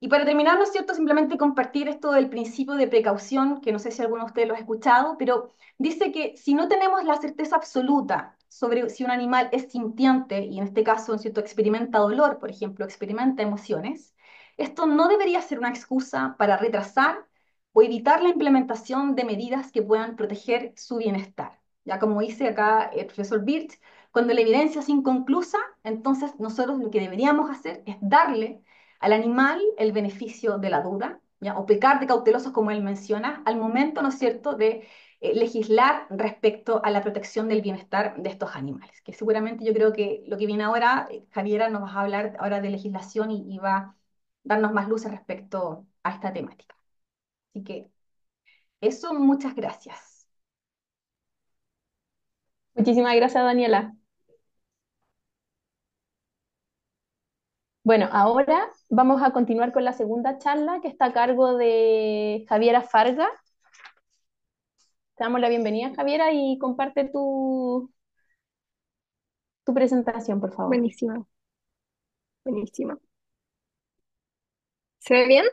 Y para terminar, ¿no es cierto? Simplemente compartir esto del principio de precaución, que no sé si alguno de ustedes lo ha escuchado, pero dice que si no tenemos la certeza absoluta sobre si un animal es sintiente, y en este caso, ¿no es cierto?, experimenta dolor, por ejemplo, experimenta emociones, esto no debería ser una excusa para retrasar o evitar la implementación de medidas que puedan proteger su bienestar. Ya como dice acá el profesor Birch, cuando la evidencia es inconclusa, entonces nosotros lo que deberíamos hacer es darle al animal el beneficio de la duda, ¿ya? O pecar de cautelosos, como él menciona, al momento, ¿no es cierto?, de legislar respecto a la protección del bienestar de estos animales. Que seguramente yo creo que lo que viene ahora, Javiera nos va a hablar ahora de legislación y va a darnos más luces respecto a esta temática. Así que eso, muchas gracias. Muchísimas gracias, Daniela. Bueno, ahora vamos a continuar con la segunda charla que está a cargo de Javiera Farga. Te damos la bienvenida, Javiera, y comparte tu presentación, por favor. Buenísima, buenísima. ¿Se ve bien?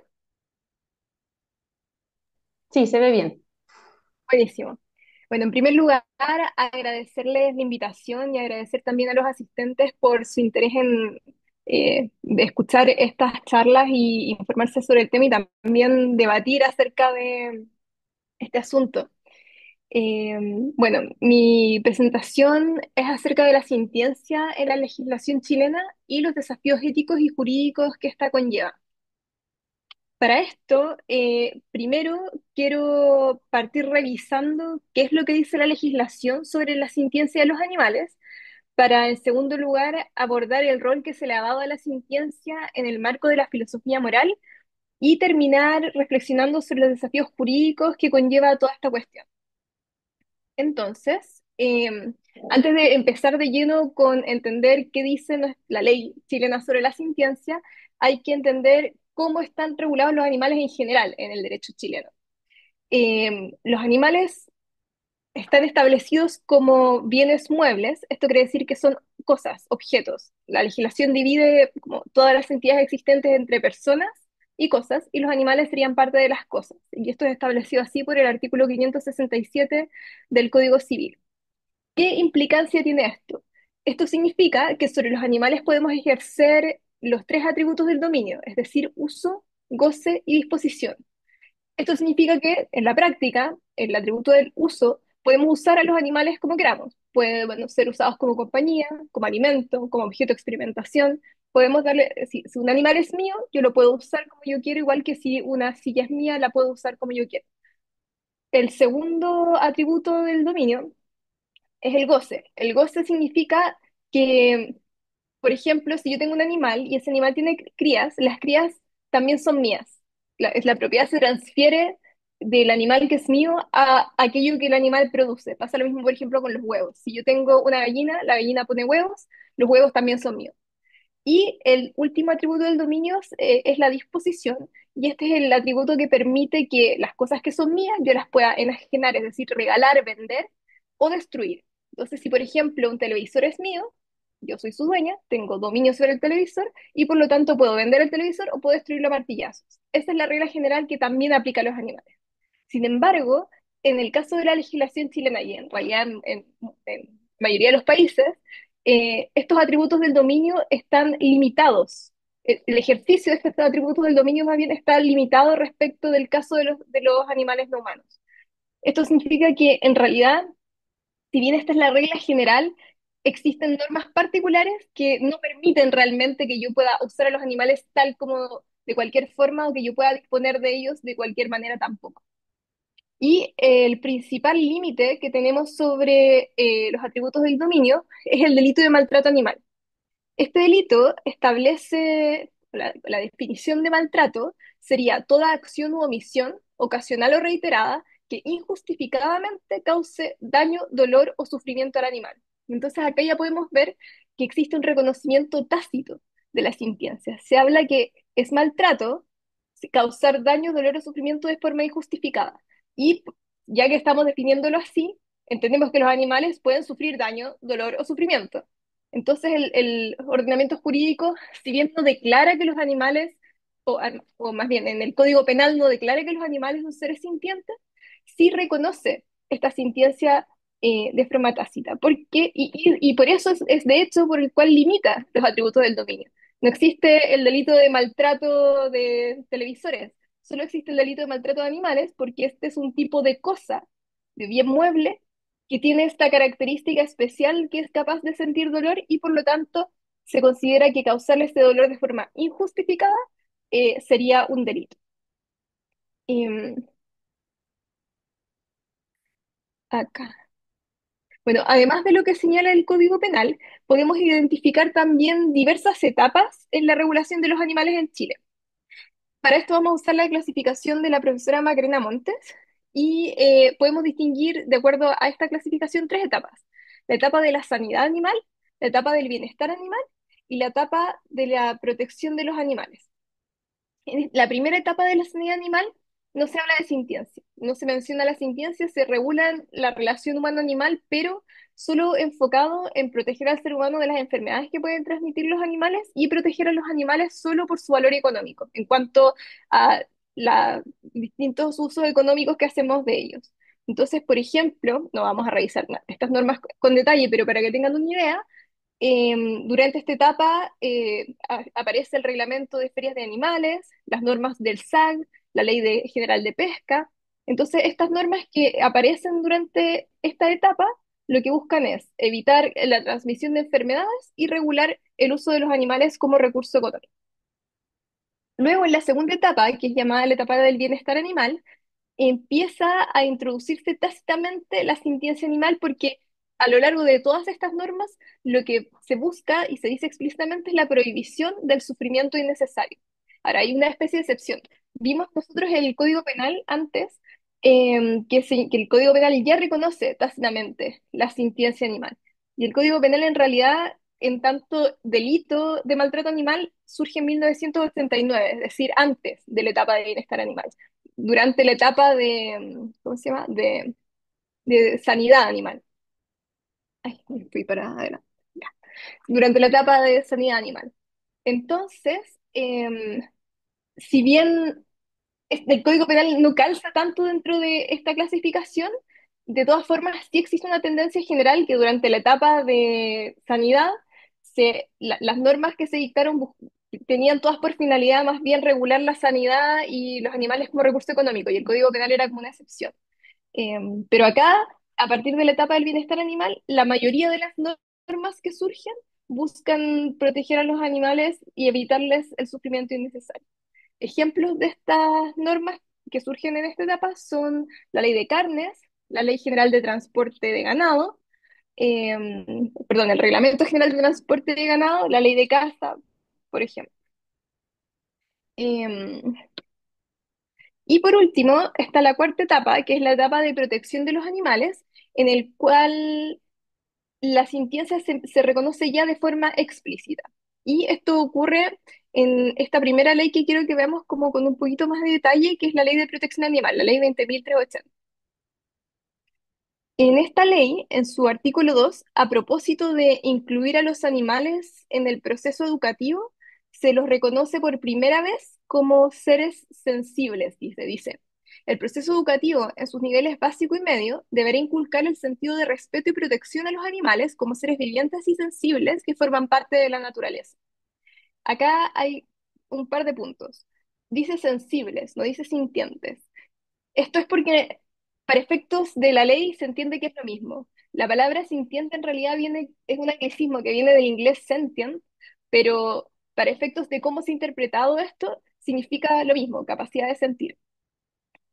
Sí, se ve bien. Buenísimo. Bueno, en primer lugar, agradecerles la invitación y agradecer también a los asistentes por su interés en de escuchar estas charlas y informarse sobre el tema y también debatir acerca de este asunto. Eh, bueno, mi presentación es acerca de la sintiencia en la legislación chilena y los desafíos éticos y jurídicos que esta conlleva. Para esto, primero quiero partir revisando qué es lo que dice la legislación sobre la sintiencia de los animales, para en segundo lugar abordar el rol que se le ha dado a la sintiencia en el marco de la filosofía moral y terminar reflexionando sobre los desafíos jurídicos que conlleva toda esta cuestión. Entonces, antes de empezar de lleno con entender qué dice la ley chilena sobre la sintiencia, hay que entender cómo están regulados los animales en general en el derecho chileno. Los animales están establecidos como bienes muebles, esto quiere decir que son cosas, objetos. La legislación divide como todas las entidades existentes entre personas y cosas, y los animales serían parte de las cosas. Y esto es establecido así por el artículo 567 del Código Civil. ¿Qué implicancia tiene esto? Esto significa que sobre los animales podemos ejercer los tres atributos del dominio, es decir, uso, goce y disposición. Esto significa que en la práctica, el atributo del uso, podemos usar a los animales como queramos. Pueden, bueno, ser usados como compañía, como alimento, como objeto de experimentación. Podemos darle, si un animal es mío, yo lo puedo usar como yo quiero, igual que si una silla es mía, la puedo usar como yo quiero. El segundo atributo del dominio es el goce. El goce significa que, por ejemplo, si yo tengo un animal y ese animal tiene crías, las crías también son mías. La propiedad se transfiere del animal que es mío a aquello que el animal produce. Pasa lo mismo, por ejemplo, con los huevos. Si yo tengo una gallina, la gallina pone huevos, los huevos también son míos. Y el último atributo del dominio es la disposición, y este es el atributo que permite que las cosas que son mías yo las pueda enajenar, es decir, regalar, vender o destruir. Entonces, si por ejemplo un televisor es mío, yo soy su dueña, tengo dominio sobre el televisor y por lo tanto puedo vender el televisor o puedo destruirlo a martillazos. Esa es la regla general que también aplica a los animales. Sin embargo, en el caso de la legislación chilena y en realidad en la mayoría de los países, estos atributos del dominio están limitados. El ejercicio de estos atributos del dominio más bien está limitado respecto del caso de los animales no humanos. Esto significa que en realidad, si bien esta es la regla general, existen normas particulares que no permiten realmente que yo pueda usar a los animales tal como de cualquier forma o que yo pueda disponer de ellos de cualquier manera tampoco. Y el principal límite que tenemos sobre los atributos del dominio es el delito de maltrato animal. Este delito establece, la definición de maltrato sería toda acción u omisión, ocasional o reiterada, que injustificadamente cause daño, dolor o sufrimiento al animal. Entonces acá ya podemos ver que existe un reconocimiento tácito de la sintiencia. Se habla que es maltrato causar daño, dolor o sufrimiento de forma injustificada. Y ya que estamos definiéndolo así, entendemos que los animales pueden sufrir daño, dolor o sufrimiento. Entonces el ordenamiento jurídico, si bien no declara que los animales o más bien en el Código Penal no declara que los animales son seres sintientes, sí reconoce esta sintiencia de forma tácita. Y por eso es de hecho por el cual limita los atributos del dominio. No existe el delito de maltrato de televisores, solo existe el delito de maltrato de animales porque este es un tipo de cosa, de bien mueble, que tiene esta característica especial que es capaz de sentir dolor y por lo tanto se considera que causarle este dolor de forma injustificada sería un delito. Em, acá. Bueno, además de lo que señala el Código Penal, podemos identificar también diversas etapas en la regulación de los animales en Chile. Para esto vamos a usar la clasificación de la profesora Macarena Montes y podemos distinguir, de acuerdo a esta clasificación, tres etapas. La etapa de la sanidad animal, la etapa del bienestar animal y la etapa de la protección de los animales. En la primera etapa de la sanidad animal no se habla de sintiencia, no se menciona la sintiencia, se regula la relación humano-animal, pero solo enfocado en proteger al ser humano de las enfermedades que pueden transmitir los animales y proteger a los animales solo por su valor económico, en cuanto a los distintos usos económicos que hacemos de ellos. Entonces, por ejemplo, no vamos a revisar estas normas con detalle, pero para que tengan una idea, durante esta etapa aparece el reglamento de ferias de animales, las normas del SAG, la general de pesca. Entonces, estas normas que aparecen durante esta etapa lo que buscan es evitar la transmisión de enfermedades y regular el uso de los animales como recurso económico. Luego, en la segunda etapa, que es llamada la etapa del bienestar animal, empieza a introducirse tácitamente la sintiencia animal porque a lo largo de todas estas normas lo que se busca y se dice explícitamente es la prohibición del sufrimiento innecesario. Ahora, hay una especie de excepción. Vimos nosotros el Código Penal antes, que el Código Penal ya reconoce tácitamente la sintiencia animal. Y el Código Penal en realidad, en tanto delito de maltrato animal, surge en 1989, es decir, antes de la etapa de bienestar animal durante la etapa de, ¿cómo se llama? De sanidad animal. Ay, me fui para adelante. Ya. Durante la etapa de sanidad animal. Entonces, si bien el Código Penal no calza tanto dentro de esta clasificación, de todas formas sí existe una tendencia general que durante la etapa de sanidad, las normas que se dictaron tenían todas por finalidad más bien regular la sanidad y los animales como recurso económico, y el Código Penal era como una excepción. Pero acá, a partir de la etapa del bienestar animal, la mayoría de las normas que surgen buscan proteger a los animales y evitarles el sufrimiento innecesario. Ejemplos de estas normas que surgen en esta etapa son la ley de carnes, la ley general de transporte de ganado, perdón, el reglamento general de transporte de ganado, la ley de caza, por ejemplo. Em, y por último, está la cuarta etapa, que es la etapa de protección de los animales, en el cual la sintiencia se reconoce ya de forma explícita. Y esto ocurre en esta primera ley que quiero que veamos como con un poquito más de detalle, que es la Ley de Protección Animal, la Ley 20.380. En esta ley, en su artículo 2, a propósito de incluir a los animales en el proceso educativo, se los reconoce por primera vez como seres sensibles, dice. El proceso educativo en sus niveles básico y medio deberá inculcar el sentido de respeto y protección a los animales como seres vivientes y sensibles que forman parte de la naturaleza. Acá hay un par de puntos. Dice sensibles, no dice sintientes. Esto es porque para efectos de la ley se entiende que es lo mismo. La palabra sintiente en realidad es un anglicismo que viene del inglés sentient, pero para efectos de cómo se ha interpretado esto, significa lo mismo, capacidad de sentir.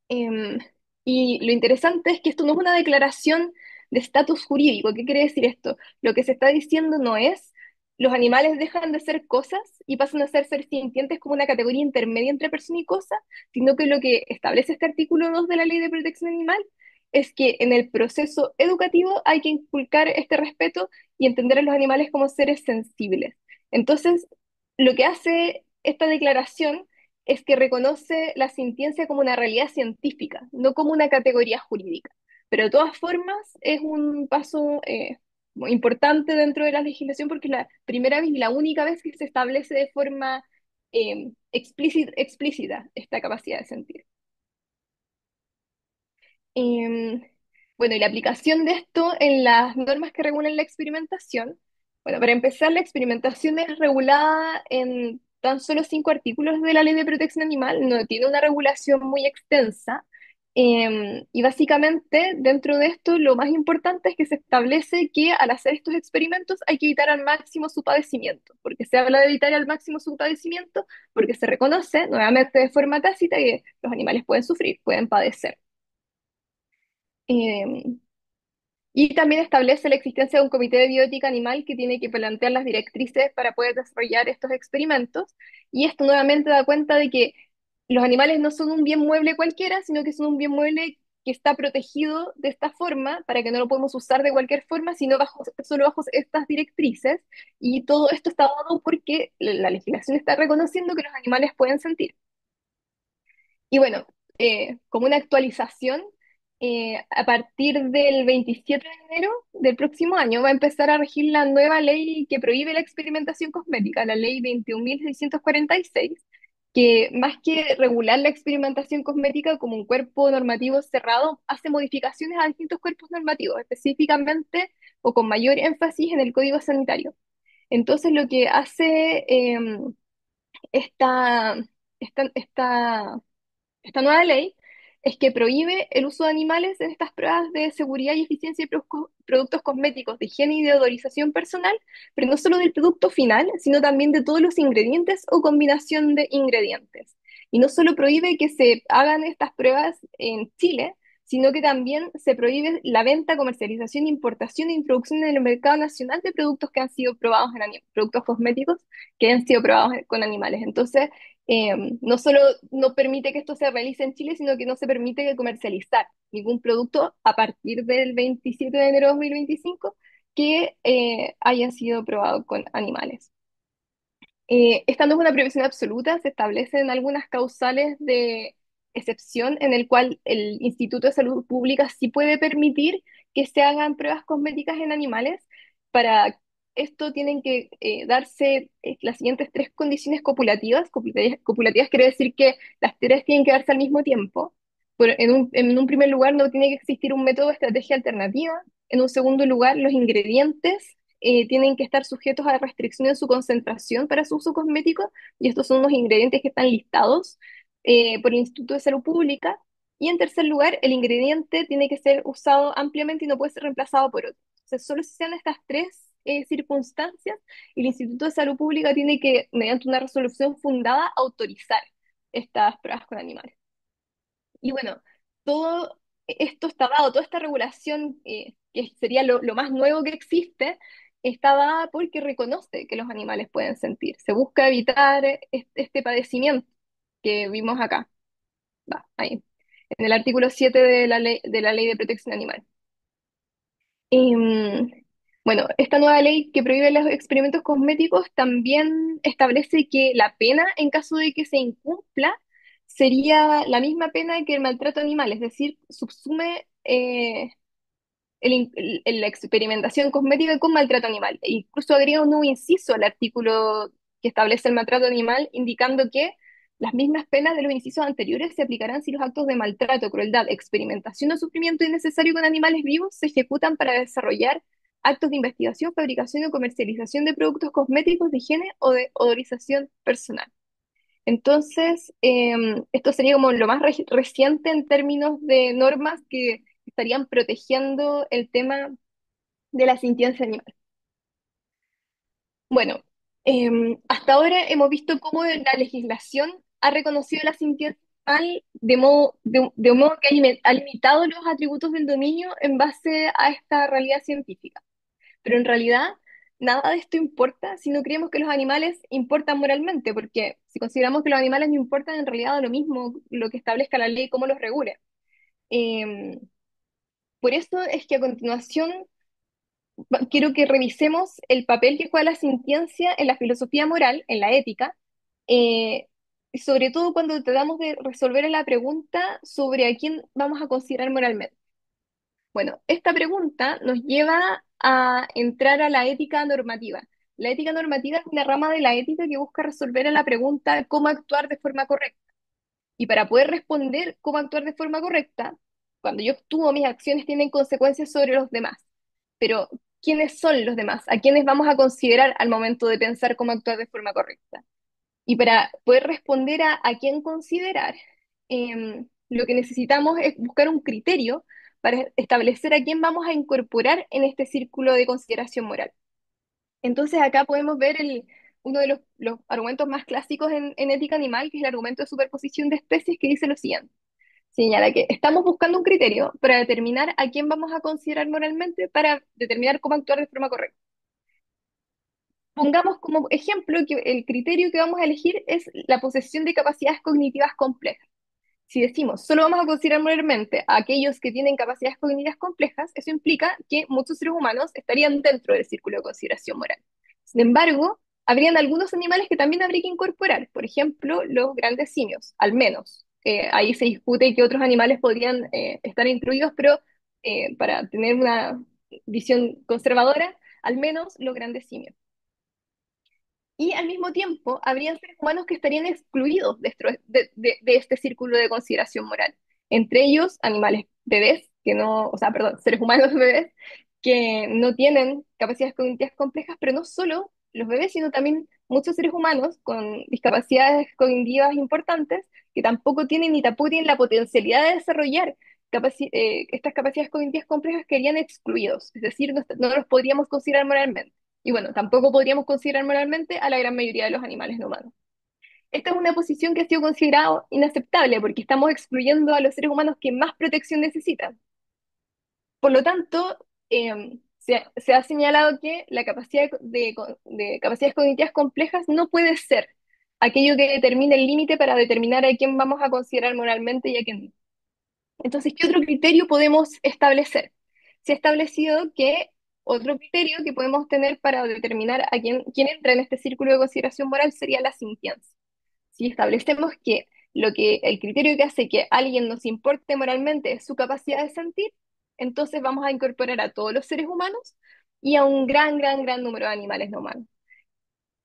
Em, y lo interesante es que esto no es una declaración de estatus jurídico. ¿Qué quiere decir esto? Lo que se está diciendo no es los animales dejan de ser cosas y pasan a ser seres sintientes como una categoría intermedia entre persona y cosa, sino que lo que establece este artículo 2 de la Ley de Protección Animal es que en el proceso educativo hay que inculcar este respeto y entender a los animales como seres sensibles. Entonces, lo que hace esta declaración es que reconoce la sintiencia como una realidad científica, no como una categoría jurídica. Pero de todas formas es un paso muy importante dentro de la legislación porque es la primera vez y la única vez que se establece de forma explícita esta capacidad de sentir. Em, bueno, y la aplicación de esto en las normas que regulan la experimentación. Bueno, para empezar, la experimentación es regulada en tan solo 5 artículos de la Ley de Protección Animal, no tiene una regulación muy extensa. Y básicamente, dentro de esto, lo más importante es que se establece que al hacer estos experimentos hay que evitar al máximo su padecimiento. Porque se habla de evitar al máximo su padecimiento, porque se reconoce, nuevamente de forma tácita, que los animales pueden sufrir, pueden padecer. Eh, y también establece la existencia de un comité de bioética animal que tiene que plantear las directrices para poder desarrollar estos experimentos. Y esto nuevamente da cuenta de que los animales no son un bien mueble cualquiera, sino que son un bien mueble que está protegido de esta forma para que no lo podemos usar de cualquier forma, sino solo bajo estas directrices. Y todo esto está dado porque la legislación está reconociendo que los animales pueden sentir. Y bueno, como una actualización, a partir del 27 de enero del próximo año va a empezar a regir la nueva ley que prohíbe la experimentación cosmética, la ley 21.646, que más que regular la experimentación cosmética como un cuerpo normativo cerrado, hace modificaciones a distintos cuerpos normativos, específicamente o con mayor énfasis en el Código Sanitario. Entonces, lo que hace esta, esta esta nueva ley es que prohíbe el uso de animales en estas pruebas de seguridad y eficiencia de productos cosméticos de higiene y de odorización personal, pero no solo del producto final, sino también de todos los ingredientes o combinación de ingredientes. Y no solo prohíbe que se hagan estas pruebas en Chile, sino que también se prohíbe la venta, comercialización, importación e introducción en el mercado nacional de productos que han sido probados en productos cosméticos que han sido probados con animales. Entonces, no solo no permite que esto se realice en Chile, sino que no se permite comercializar ningún producto a partir del 27 de enero de 2025 que haya sido probado con animales. Esta no es una prohibición absoluta, se establecen algunas causales de excepción en el cual el Instituto de Salud Pública sí puede permitir que se hagan pruebas cosméticas en animales. Para esto tienen que darse las siguientes 3 condiciones copulativas. Copulativas quiere decir que las tres tienen que darse al mismo tiempo. En un primer lugar, no tiene que existir un método o estrategia alternativa. En un segundo lugar, los ingredientes tienen que estar sujetos a restricción en su concentración para su uso cosmético, y estos son los ingredientes que están listados por el Instituto de Salud Pública. Y en tercer lugar, el ingrediente tiene que ser usado ampliamente y no puede ser reemplazado por otro. Entonces, solo si sean estas 3 circunstancias, el Instituto de Salud Pública tiene que, mediante una resolución fundada, autorizar estas pruebas con animales. Y bueno, todo esto está dado, toda esta regulación, que sería lo más nuevo que existe, está dada porque reconoce que los animales pueden sentir. Se busca evitar este padecimiento que vimos acá, va, ahí, en el artículo 7 de la Ley de Protección Animal. Em, bueno, esta nueva ley que prohíbe los experimentos cosméticos también establece que la pena en caso de que se incumpla sería la misma pena que el maltrato animal, es decir, subsume la experimentación cosmética con maltrato animal. E incluso agrega un nuevo inciso al artículo que establece el maltrato animal, indicando que las mismas penas de los incisos anteriores se aplicarán si los actos de maltrato, crueldad, experimentación o sufrimiento innecesario con animales vivos se ejecutan para desarrollar actos de investigación, fabricación o comercialización de productos cosméticos de higiene o de odorización personal. Entonces, esto sería como lo más reciente en términos de normas que estarían protegiendo el tema de la sintiencia animal. Bueno, hasta ahora hemos visto cómo la legislación ha reconocido la sintiencia animal de un modo que ha limitado los atributos del dominio en base a esta realidad científica. Pero en realidad nada de esto importa si no creemos que los animales importan moralmente, porque si consideramos que los animales no importan, en realidad da lo mismo lo que establezca la ley y cómo los regule. Em, por eso es que a continuación quiero que revisemos el papel que juega la sintiencia en la filosofía moral, en la ética, y sobre todo cuando tratamos de resolver la pregunta sobre a quién vamos a considerar moralmente. Bueno, esta pregunta nos lleva a entrar a la ética normativa. La ética normativa es una rama de la ética que busca resolver la pregunta cómo actuar de forma correcta. Y para poder responder cómo actuar de forma correcta, cuando yo actúo, mis acciones tienen consecuencias sobre los demás. Pero, ¿quiénes son los demás? ¿A quiénes vamos a considerar al momento de pensar cómo actuar de forma correcta? Y para poder responder a quién considerar, lo que necesitamos es buscar un criterio para establecer a quién vamos a incorporar en este círculo de consideración moral. Entonces acá podemos ver uno de los argumentos más clásicos en ética animal, que es el argumento de superposición de especies, que dice lo siguiente. Señala que estamos buscando un criterio para determinar a quién vamos a considerar moralmente para determinar cómo actuar de forma correcta. Pongamos como ejemplo que el criterio que vamos a elegir es la posesión de capacidades cognitivas complejas. Si decimos solo vamos a considerar moralmente a aquellos que tienen capacidades cognitivas complejas, eso implica que muchos seres humanos estarían dentro del círculo de consideración moral. Sin embargo, habrían algunos animales que también habría que incorporar, por ejemplo, los grandes simios, al menos. Ahí se discute que otros animales podrían estar incluidos, pero para tener una visión conservadora, al menos los grandes simios. Y al mismo tiempo, habrían seres humanos que estarían excluidos de este círculo de consideración moral. Entre ellos, animales bebés, que no, o sea, perdón, seres humanos bebés, que no tienen capacidades cognitivas complejas, pero no solo los bebés, sino también muchos seres humanos con discapacidades cognitivas importantes, que tampoco tienen ni tampoco tienen la potencialidad de desarrollar estas capacidades cognitivas complejas, que serían excluidos, es decir, no los podríamos considerar moralmente. Y bueno, tampoco podríamos considerar moralmente a la gran mayoría de los animales no humanos. Esta es una posición que ha sido considerada inaceptable porque estamos excluyendo a los seres humanos que más protección necesitan. Por lo tanto, se ha señalado que la capacidad de capacidades cognitivas complejas no puede ser aquello que determine el límite para determinar a quién vamos a considerar moralmente y a quién no. Entonces, ¿qué otro criterio podemos establecer? Se ha establecido que otro criterio que podemos tener para determinar a quién entra en este círculo de consideración moral sería la sintiencia. Si establecemos que el criterio que hace que alguien nos importe moralmente es su capacidad de sentir, entonces vamos a incorporar a todos los seres humanos y a un gran, gran, gran número de animales no humanos.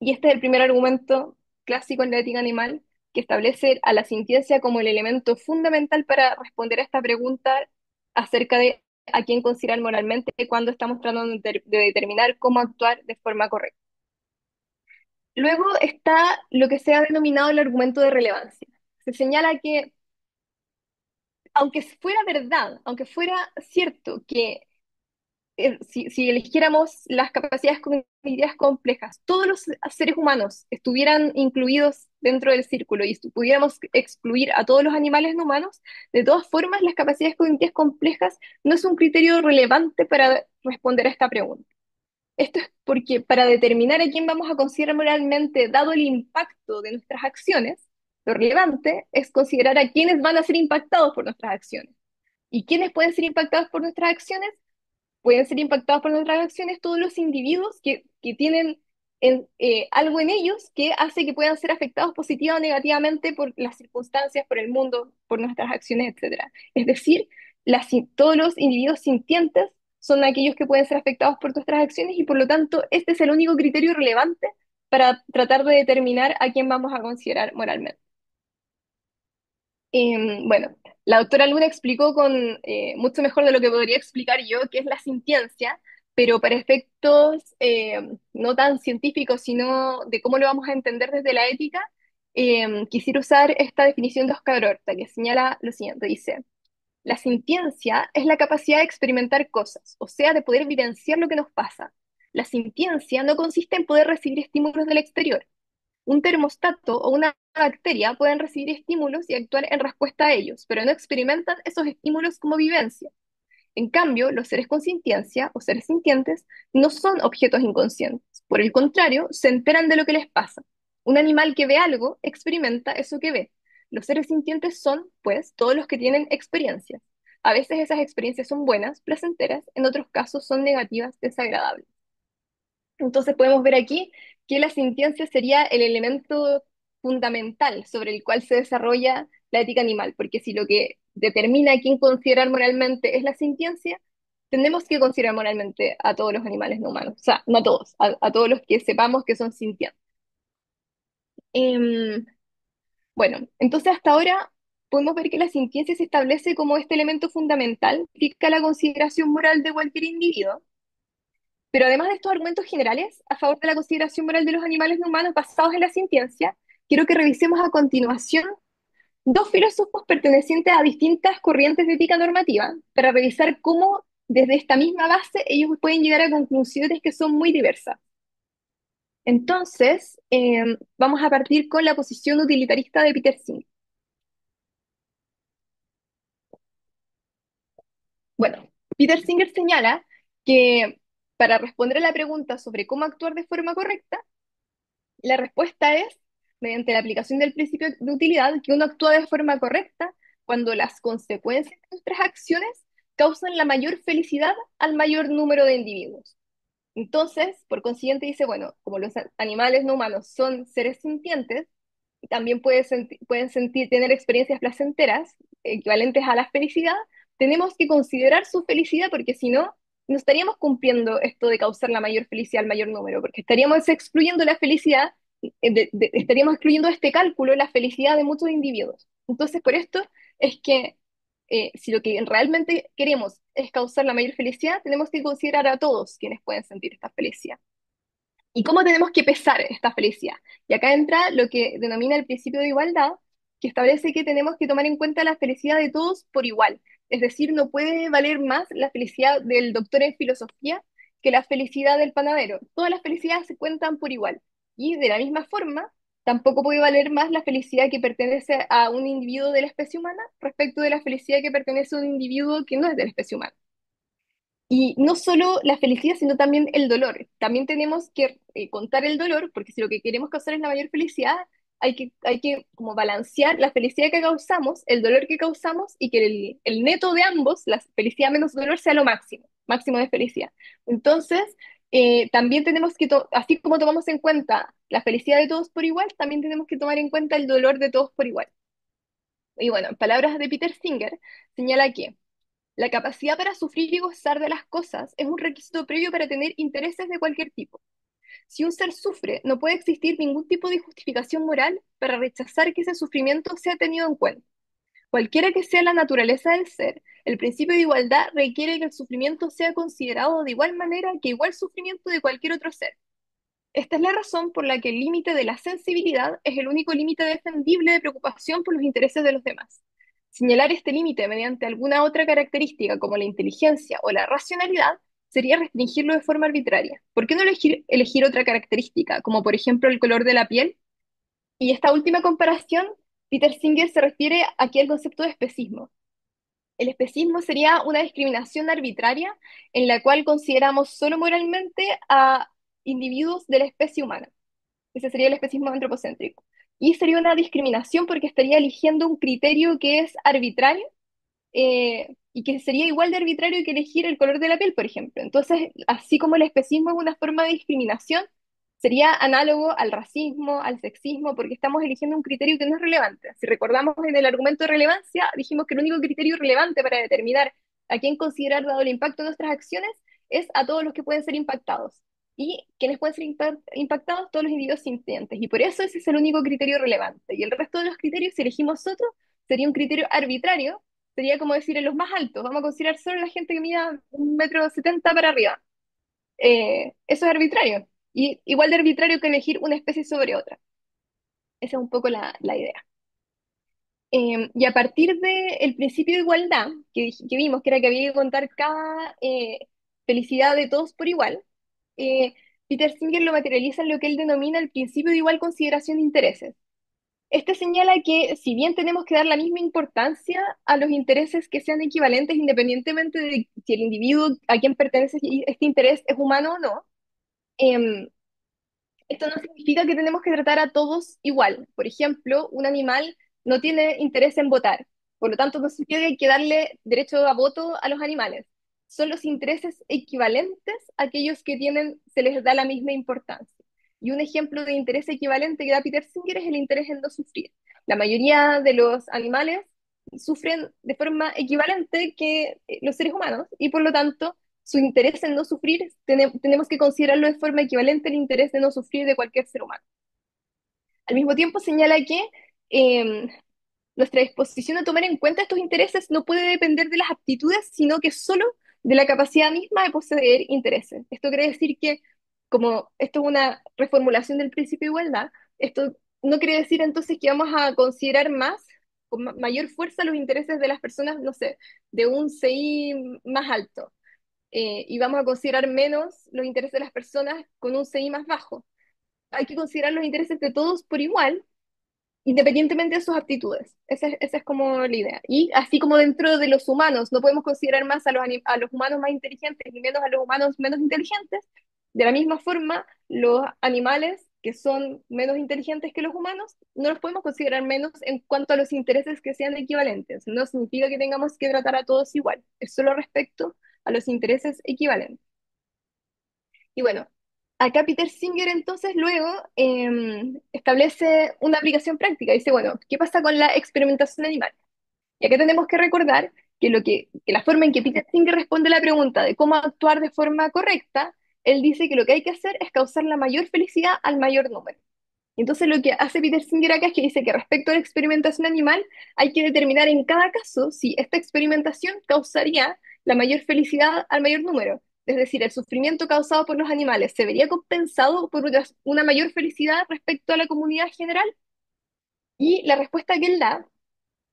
Y este es el primer argumento clásico en la ética animal, que establece a la sintiencia como el elemento fundamental para responder a esta pregunta acerca de a quién considerar moralmente cuando estamos tratando de determinar cómo actuar de forma correcta. Luego está lo que se ha denominado el argumento de relevancia. Se señala que, aunque fuera verdad, aunque fuera cierto que si eligiéramos las capacidades cognitivas complejas, todos los seres humanos estuvieran incluidos dentro del círculo y pudiéramos excluir a todos los animales no humanos, de todas formas, las capacidades cognitivas complejas no es un criterio relevante para responder a esta pregunta. Esto es porque para determinar a quién vamos a considerar moralmente, dado el impacto de nuestras acciones, lo relevante es considerar a quiénes van a ser impactados por nuestras acciones. ¿Y quiénes pueden ser impactados por nuestras acciones? Pueden ser impactados por nuestras acciones todos los individuos que tienen algo en ellos que hace que puedan ser afectados positiva o negativamente por las circunstancias, por el mundo, por nuestras acciones, etcétera. Es decir, todos los individuos sintientes son aquellos que pueden ser afectados por nuestras acciones y por lo tanto este es el único criterio relevante para tratar de determinar a quién vamos a considerar moralmente. Bueno, la doctora Luna explicó con mucho mejor de lo que podría explicar yo qué es la sintiencia, pero para efectos no tan científicos, sino de cómo lo vamos a entender desde la ética, quisiera usar esta definición de Oscar Horta, que señala lo siguiente, dice, la sintiencia es la capacidad de experimentar cosas, o sea, de poder vivenciar lo que nos pasa. La sintiencia no consiste en poder recibir estímulos del exterior. Un termostato o una bacteria pueden recibir estímulos y actuar en respuesta a ellos, pero no experimentan esos estímulos como vivencia. En cambio, los seres con sintiencia o seres sintientes no son objetos inconscientes. Por el contrario, se enteran de lo que les pasa. Un animal que ve algo experimenta eso que ve. Los seres sintientes son, pues, todos los que tienen experiencias. A veces esas experiencias son buenas, placenteras, en otros casos son negativas, desagradables. Entonces podemos ver aquí que la sintiencia sería el elemento fundamental sobre el cual se desarrolla la ética animal, porque si lo que determina a quién considerar moralmente es la sintiencia, tenemos que considerar moralmente a todos los animales no humanos, o sea, no a todos, a todos los que sepamos que son sintientes. Em, bueno, entonces hasta ahora podemos ver que la sintiencia se establece como este elemento fundamental que implica la consideración moral de cualquier individuo, pero además de estos argumentos generales a favor de la consideración moral de los animales no humanos basados en la sintiencia, quiero que revisemos a continuación dos filósofos pertenecientes a distintas corrientes de ética normativa para revisar cómo desde esta misma base ellos pueden llegar a conclusiones que son muy diversas. Entonces, vamos a partir con la posición utilitarista de Peter Singer. Bueno, Peter Singer señala que para responder a la pregunta sobre cómo actuar de forma correcta, la respuesta es, mediante la aplicación del principio de utilidad, que uno actúa de forma correcta cuando las consecuencias de nuestras acciones causan la mayor felicidad al mayor número de individuos. Entonces, por consiguiente, dice, bueno, como los animales no humanos son seres sintientes, también pueden sentir, tener experiencias placenteras equivalentes a la felicidad, tenemos que considerar su felicidad porque si no, no estaríamos cumpliendo esto de causar la mayor felicidad al mayor número, porque estaríamos excluyendo la felicidad, estaríamos excluyendo de este cálculo la felicidad de muchos individuos. Entonces, por esto es que si lo que realmente queremos es causar la mayor felicidad, tenemos que considerar a todos quienes pueden sentir esta felicidad. ¿Y cómo tenemos que pesar esta felicidad? Y acá entra lo que denomina el principio de igualdad, que establece que tenemos que tomar en cuenta la felicidad de todos por igual. Es decir, no puede valer más la felicidad del doctor en filosofía que la felicidad del panadero. Todas las felicidades se cuentan por igual. Y de la misma forma, tampoco puede valer más la felicidad que pertenece a un individuo de la especie humana respecto de la felicidad que pertenece a un individuo que no es de la especie humana. Y no solo la felicidad, sino también el dolor. También tenemos que contar el dolor, porque si lo que queremos causar es la mayor felicidad, hay que como balancear la felicidad que causamos, el dolor que causamos, y que el neto de ambos, la felicidad menos dolor, sea lo máximo, máximo de felicidad. Entonces, también tenemos que, así como tomamos en cuenta la felicidad de todos por igual, también tenemos que tomar en cuenta el dolor de todos por igual. Y bueno, en palabras de Peter Singer, señala que la capacidad para sufrir y gozar de las cosas es un requisito previo para tener intereses de cualquier tipo. Si un ser sufre, no puede existir ningún tipo de justificación moral para rechazar que ese sufrimiento sea tenido en cuenta. Cualquiera que sea la naturaleza del ser, el principio de igualdad requiere que el sufrimiento sea considerado de igual manera que igual sufrimiento de cualquier otro ser. Esta es la razón por la que el límite de la sensibilidad es el único límite defendible de preocupación por los intereses de los demás. Señalar este límite mediante alguna otra característica como la inteligencia o la racionalidad sería restringirlo de forma arbitraria. ¿Por qué no elegir otra característica, como por ejemplo el color de la piel? Y esta última comparación, Peter Singer se refiere aquí al concepto de especismo. El especismo sería una discriminación arbitraria en la cual consideramos solo moralmente a individuos de la especie humana. Ese sería el especismo antropocéntrico. Y sería una discriminación porque estaría eligiendo un criterio que es arbitrario y que sería igual de arbitrario que elegir el color de la piel, por ejemplo. Entonces, así como el especismo es una forma de discriminación, sería análogo al racismo, al sexismo, porque estamos eligiendo un criterio que no es relevante. Si recordamos en el argumento de relevancia, dijimos que el único criterio relevante para determinar a quién considerar dado el impacto de nuestras acciones es a todos los que pueden ser impactados. Y quienes pueden ser impactados, todos los individuos sintientes. Y por eso ese es el único criterio relevante. Y el resto de los criterios, si elegimos otro, sería un criterio arbitrario, sería como decir en los más altos, vamos a considerar solo la gente que mida 1,70 m para arriba. Eso es arbitrario. Y igual de arbitrario que elegir una especie sobre otra. Esa es un poco la idea. Y a partir del principio de igualdad, que vimos que era que había que contar cada felicidad de todos por igual, eh, Peter Singer lo materializa en lo que él denomina el principio de igual consideración de intereses. Este señala que si bien tenemos que dar la misma importancia a los intereses que sean equivalentes independientemente de si el individuo a quien pertenece este interés es humano o no, em, esto no significa que tenemos que tratar a todos igual. Por ejemplo, un animal no tiene interés en votar, por lo tanto no significa que hay que darle derecho a voto a los animales. Son los intereses equivalentes a aquellos que tienen, se les da la misma importancia. Y un ejemplo de interés equivalente que da Peter Singer es el interés en no sufrir. La mayoría de los animales sufren de forma equivalente que los seres humanos y por lo tanto su interés en no sufrir tenemos que considerarlo de forma equivalente al interés de no sufrir de cualquier ser humano. Al mismo tiempo señala que eh, nuestra disposición a tomar en cuenta estos intereses no puede depender de las aptitudes, sino que solo de la capacidad misma de poseer intereses. Esto quiere decir que, como esto es una reformulación del principio de igualdad, esto no quiere decir entonces que vamos a considerar más, con mayor fuerza, los intereses de las personas, no sé, de un CI más alto, y vamos a considerar menos los intereses de las personas con un CI más bajo. Hay que considerar los intereses de todos por igual, independientemente de sus aptitudes. Esa es como la idea. Y así como dentro de los humanos no podemos considerar más a los humanos más inteligentes ni menos a los humanos menos inteligentes, de la misma forma, los animales que son menos inteligentes que los humanos, no los podemos considerar menos en cuanto a los intereses que sean equivalentes. No significa que tengamos que tratar a todos igual, es solo respecto a los intereses equivalentes. Y bueno, acá Peter Singer entonces luego establece una aplicación práctica. Dice, bueno, ¿qué pasa con la experimentación animal? Y acá tenemos que recordar que la forma en que Peter Singer responde a la pregunta de cómo actuar de forma correcta, él dice que lo que hay que hacer es causar la mayor felicidad al mayor número. Entonces lo que hace Peter Singer acá es que dice que respecto a la experimentación animal hay que determinar en cada caso si esta experimentación causaría la mayor felicidad al mayor número. Es decir, el sufrimiento causado por los animales se vería compensado por una mayor felicidad respecto a la comunidad general. Y la respuesta que él da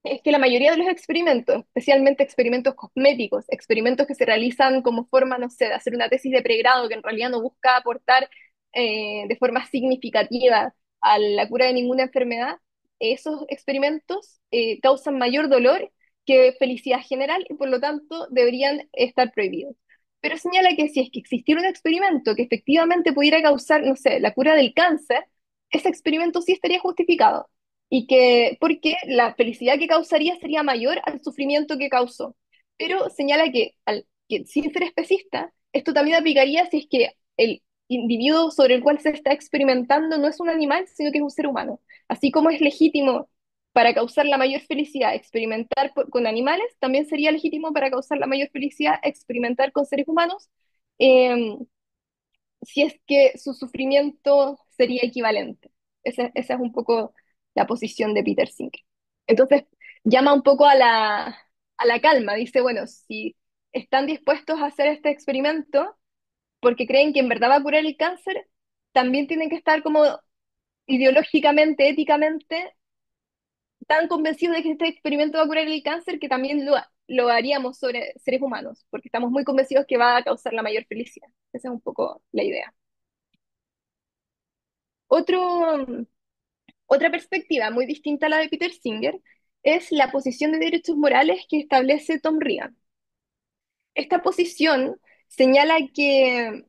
es que la mayoría de los experimentos, especialmente experimentos cosméticos, experimentos que se realizan como forma, no sé, de hacer una tesis de pregrado que en realidad no busca aportar de forma significativa a la cura de ninguna enfermedad, esos experimentos causan mayor dolor que felicidad general y por lo tanto deberían estar prohibidos. Pero señala que si es que existiera un experimento que efectivamente pudiera causar, no sé, la cura del cáncer, ese experimento sí estaría justificado y que porque la felicidad que causaría sería mayor al sufrimiento que causó. Pero señala que sin ser especista, esto también aplicaría si es que el individuo sobre el cual se está experimentando no es un animal, sino que es un ser humano. Así como es legítimo para causar la mayor felicidad experimentar con animales, también sería legítimo para causar la mayor felicidad experimentar con seres humanos, eh, si es que su sufrimiento sería equivalente. Esa es un poco la posición de Peter Singer. Entonces, llama un poco a la calma. Dice, bueno, si están dispuestos a hacer este experimento porque creen que en verdad va a curar el cáncer, también tienen que estar como ideológicamente, éticamente, tan convencidos de que este experimento va a curar el cáncer que también lo haríamos sobre seres humanos, porque estamos muy convencidos que va a causar la mayor felicidad. Esa es un poco la idea. Otro, Otra perspectiva muy distinta a la de Peter Singer es la posición de derechos morales que establece Tom Regan. Esta posición señala que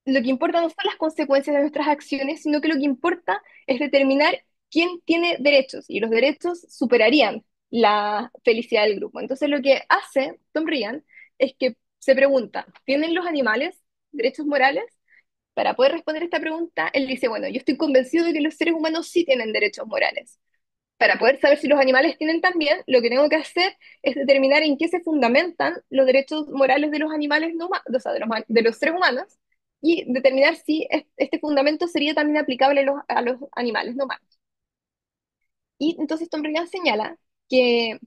lo que importa no son las consecuencias de nuestras acciones, sino que lo que importa es determinar quién tiene derechos, y los derechos superarían la felicidad del grupo. Entonces lo que hace Tom Regan es que se pregunta, ¿tienen los animales derechos morales? Para poder responder esta pregunta, él dice, bueno, yo estoy convencido de que los seres humanos sí tienen derechos morales. Para poder saber si los animales tienen también, lo que tengo que hacer es determinar en qué se fundamentan los derechos morales de los animales no humanos, o sea, de los seres humanos, y determinar si este fundamento sería también aplicable a los animales no humanos. Y entonces Tom Regan señala que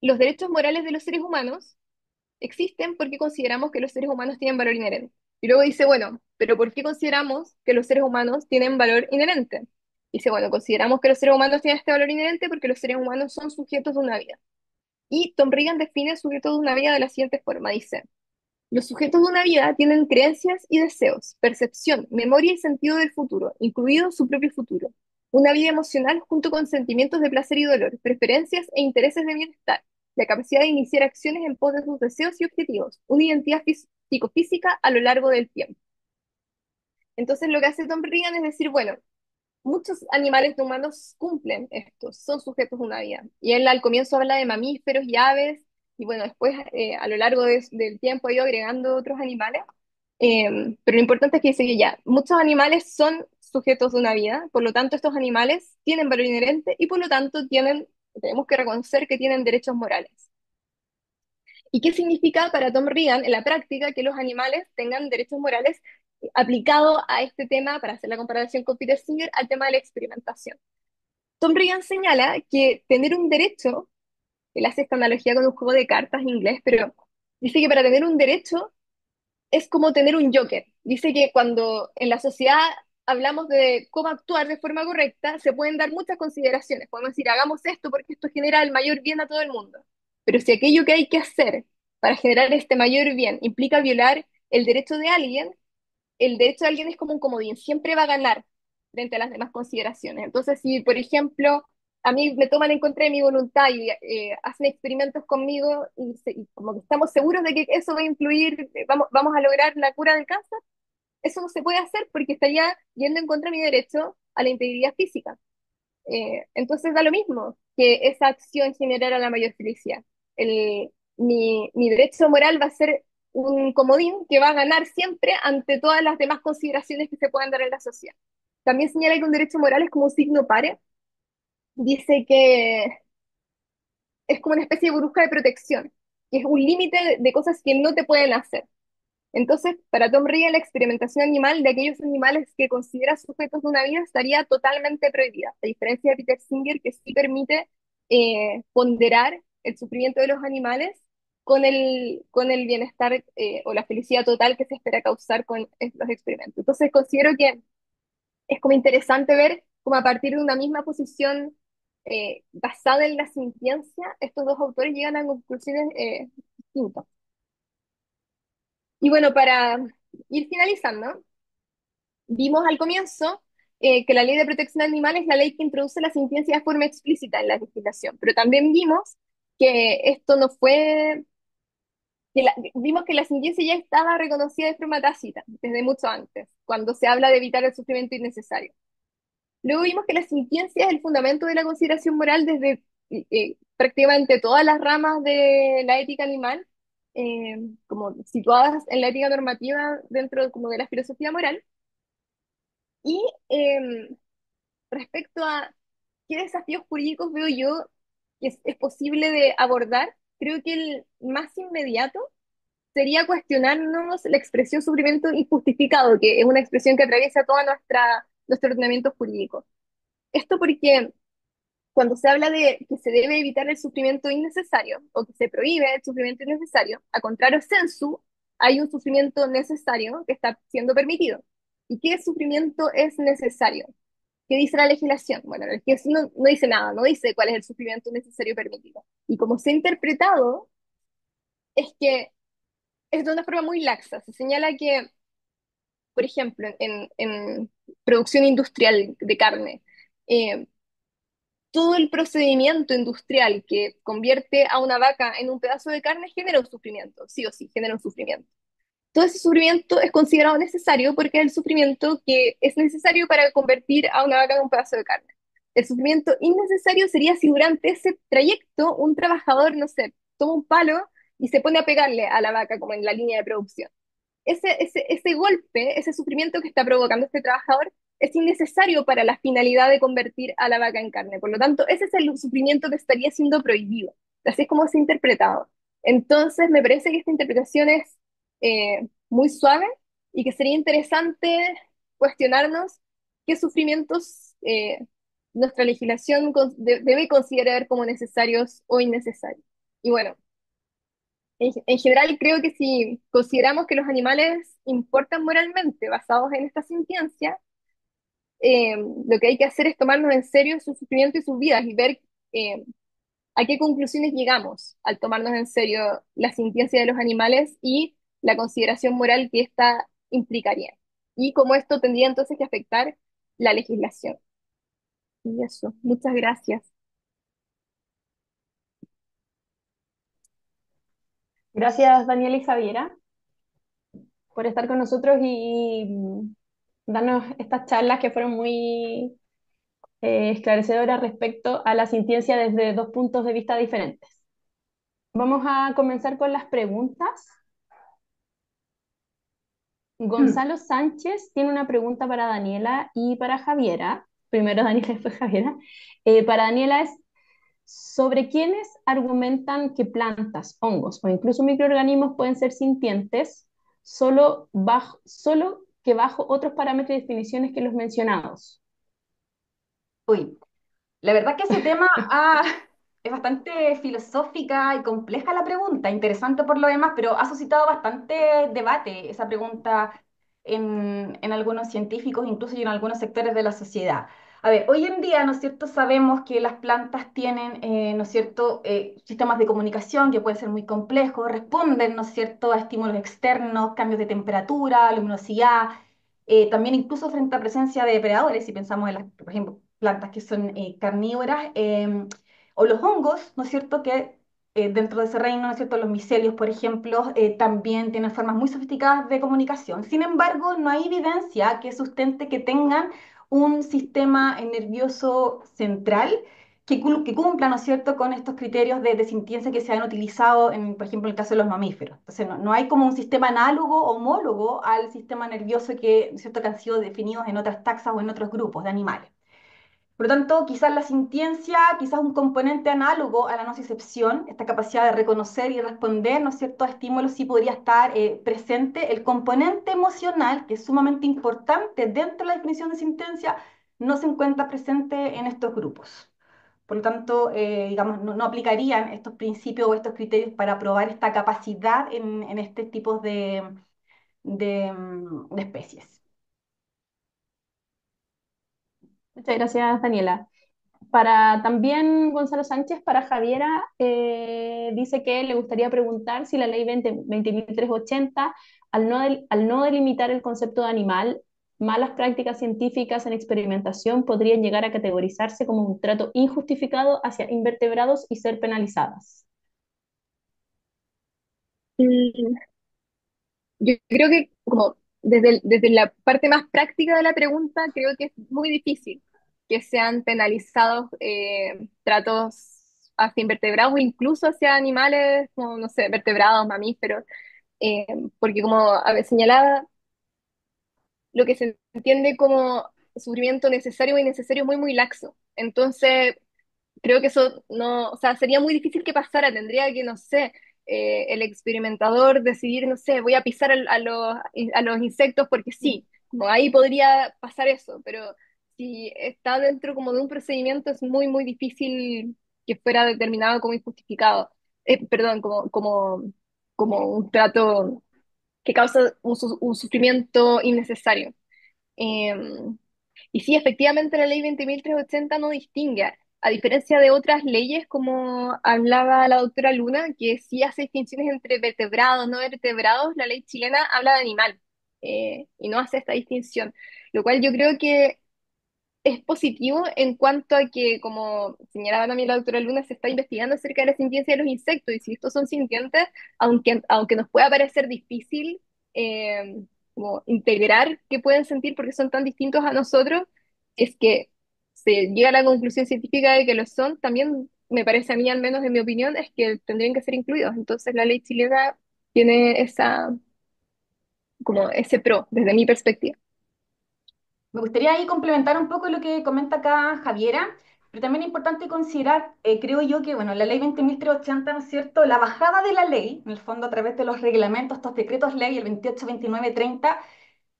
los derechos morales de los seres humanos existen porque consideramos que los seres humanos tienen valor inherente. Y luego dice, bueno, pero ¿por qué consideramos que los seres humanos tienen valor inherente? Dice, bueno, consideramos que los seres humanos tienen este valor inherente porque los seres humanos son sujetos de una vida. Y Tom Regan define sujetos de una vida de la siguiente forma, dice, los sujetos de una vida tienen creencias y deseos, percepción, memoria y sentido del futuro, incluido su propio futuro. Una vida emocional junto con sentimientos de placer y dolor, preferencias e intereses de bienestar. La capacidad de iniciar acciones en pos de sus deseos y objetivos. Una identidad psicofísica a lo largo del tiempo. Entonces lo que hace Tom Regan es decir, bueno, muchos animales no humanos cumplen esto, son sujetos de una vida. Y él al comienzo habla de mamíferos y aves, y bueno, después a lo largo del tiempo ha ido agregando otros animales. Pero lo importante es que dice que ya, muchos animales son sujetos de una vida, por lo tanto estos animales tienen valor inherente y por lo tanto tenemos que reconocer que tienen derechos morales. ¿Y qué significa para Tom Regan en la práctica que los animales tengan derechos morales aplicado a este tema, para hacer la comparación con Peter Singer, al tema de la experimentación? Tom Regan señala que tener un derecho, él hace esta analogía con un juego de cartas en inglés, pero dice que para tener un derecho es como tener un joker. Dice que cuando en la sociedad hablamos de cómo actuar de forma correcta, se pueden dar muchas consideraciones. Podemos decir, hagamos esto porque esto genera el mayor bien a todo el mundo. Pero si aquello que hay que hacer para generar este mayor bien implica violar el derecho de alguien, el derecho de alguien es como un comodín, siempre va a ganar frente a las demás consideraciones. Entonces, si, por ejemplo, a mí me toman en contra de mi voluntad y hacen experimentos conmigo y como que estamos seguros de que eso va a influir, vamos a lograr la cura del cáncer, eso no se puede hacer porque estaría yendo en contra de mi derecho a la integridad física. Entonces da lo mismo que esa acción generara la mayor felicidad. Mi derecho moral va a ser un comodín que va a ganar siempre ante todas las demás consideraciones que se puedan dar en la sociedad. También señala que un derecho moral es como un signo pare. Dice que es como una especie de burbuja de protección, que es un límite de cosas que no te pueden hacer. Entonces, para Tom Regan, la experimentación animal de aquellos animales que considera sujetos de una vida estaría totalmente prohibida, a diferencia de Peter Singer, que sí permite ponderar el sufrimiento de los animales con el bienestar o la felicidad total que se espera causar con los experimentos. Entonces, considero que es como interesante ver cómo a partir de una misma posición basada en la ciencia, estos dos autores llegan a conclusiones distintas. Y bueno, para ir finalizando, vimos al comienzo que la Ley de Protección Animal es la ley que introduce la sentencia de forma explícita en la legislación, pero también vimos que esto no fue, vimos que la sentencia ya estaba reconocida de forma tácita desde mucho antes, cuando se habla de evitar el sufrimiento innecesario. Luego vimos que la sentencia es el fundamento de la consideración moral desde prácticamente todas las ramas de la ética animal, como situadas en la ética normativa dentro como de la filosofía moral. Y respecto a qué desafíos jurídicos veo yo que es posible de abordar, creo que el más inmediato sería cuestionarnos la expresión sufrimiento injustificado, que es una expresión que atraviesa todo nuestro ordenamiento jurídico. Esto porque cuando se habla de que se debe evitar el sufrimiento innecesario o que se prohíbe el sufrimiento innecesario, a contrario sensu, hay un sufrimiento necesario que está siendo permitido. ¿Y qué sufrimiento es necesario? ¿Qué dice la legislación? Bueno, la legislación no dice nada, no dice cuál es el sufrimiento necesario permitido. Y como se ha interpretado, es que es de una forma muy laxa. Se señala que, por ejemplo, en producción industrial de carne, eh, todo el procedimiento industrial que convierte a una vaca en un pedazo de carne genera un sufrimiento, sí o sí, genera un sufrimiento. Todo ese sufrimiento es considerado necesario porque es el sufrimiento que es necesario para convertir a una vaca en un pedazo de carne. El sufrimiento innecesario sería si durante ese trayecto un trabajador, no sé, toma un palo y se pone a pegarle a la vaca como en la línea de producción. Ese golpe, ese sufrimiento que está provocando este trabajador es innecesario para la finalidad de convertir a la vaca en carne. Por lo tanto, ese es el sufrimiento que estaría siendo prohibido. Así es como se ha interpretado. Entonces, me parece que esta interpretación es muy suave y que sería interesante cuestionarnos qué sufrimientos nuestra legislación debe considerar como necesarios o innecesarios. Y bueno, en general, creo que si consideramos que los animales importan moralmente basados en esta sintiencia, lo que hay que hacer es tomarnos en serio su sufrimiento y sus vidas y ver eh, a qué conclusiones llegamos al tomarnos en serio la sintiencia de los animales y la consideración moral que ésta implicaría. Y cómo esto tendría entonces que afectar la legislación. Y eso, muchas gracias. Gracias, Daniela y Javiera, por estar con nosotros y darnos estas charlas que fueron muy esclarecedoras respecto a la ciencia desde dos puntos de vista diferentes. Vamos a comenzar con las preguntas. Gonzalo Sánchez tiene una pregunta para Daniela y para Javiera. Primero Daniela y después Javiera. Para Daniela es, ¿sobre quiénes argumentan que plantas, hongos o incluso microorganismos pueden ser sintientes solo que bajo otros parámetros y definiciones que los mencionados? Uy, la verdad que ese tema es bastante filosófica y compleja la pregunta, interesante por lo demás, pero ha suscitado bastante debate esa pregunta en algunos científicos, incluso y en algunos sectores de la sociedad. A ver, hoy en día, ¿no es cierto?, sabemos que las plantas tienen, ¿no es cierto?, sistemas de comunicación que pueden ser muy complejos, responden, ¿no es cierto?, a estímulos externos, cambios de temperatura, luminosidad, también incluso frente a presencia de depredadores, si pensamos en las, por ejemplo, plantas que son carnívoras, o los hongos, ¿no es cierto?, que dentro de ese reino, ¿no es cierto?, los micelios, por ejemplo, también tienen formas muy sofisticadas de comunicación. Sin embargo, no hay evidencia que sustente que tengan un sistema nervioso central que cumpla, ¿no es cierto?, con estos criterios de sintiencia que se han utilizado, por ejemplo, en el caso de los mamíferos. Entonces, no hay como un sistema análogo, homólogo al sistema nervioso que, ¿no es cierto?, que han sido definidos en otras taxas o en otros grupos de animales. Por lo tanto, quizás la sintiencia, quizás un componente análogo a la nocicepción, esta capacidad de reconocer y responder, ¿no es cierto?, a estímulos, sí podría estar presente. El componente emocional, que es sumamente importante dentro de la definición de sintiencia, no se encuentra presente en estos grupos. Por lo tanto, digamos, no aplicarían estos principios o estos criterios para probar esta capacidad en este tipo de especies. Muchas gracias, Daniela. Para también Gonzalo Sánchez, para Javiera, dice que le gustaría preguntar si la ley 20.380, al no delimitar el concepto de animal, malas prácticas científicas en experimentación podrían llegar a categorizarse como un trato injustificado hacia invertebrados y ser penalizadas. Mm, Yo creo que como desde la parte más práctica de la pregunta, creo que es muy difícil que sean penalizados tratos hacia invertebrados o incluso hacia animales como, no sé, vertebrados, mamíferos, eh, porque como señalaba, lo que se entiende como sufrimiento necesario o innecesario es muy, muy laxo. Entonces, creo que eso no, o sea, sería muy difícil que pasara, tendría que, no sé, el experimentador decidir, no sé, voy a pisar a los insectos porque sí, como ahí podría pasar eso, pero si está dentro como de un procedimiento es muy, muy difícil que fuera determinado como injustificado, perdón, como un trato que causa un sufrimiento innecesario. Eh, y sí, efectivamente la ley 20.380 no distingue, a diferencia de otras leyes, como hablaba la doctora Luna, que sí hace distinciones entre vertebrados, no vertebrados, la ley chilena habla de animal y no hace esta distinción, lo cual yo creo que es positivo en cuanto a que, como señalaba también la doctora Luna, se está investigando acerca de la sintiencia de los insectos y si estos son sintientes, aunque nos pueda parecer difícil como integrar qué pueden sentir porque son tan distintos a nosotros, es que se llega a la conclusión científica de que lo son, también me parece a mí, al menos en mi opinión, es que tendrían que ser incluidos. Entonces la ley chilena tiene como ese pro, desde mi perspectiva. Me gustaría ahí complementar un poco lo que comenta acá Javiera, pero también es importante considerar, creo yo, que bueno, la ley 20.380, ¿no es cierto? La bajada de la ley, en el fondo a través de los reglamentos, estos decretos ley, el 28, 29, 30,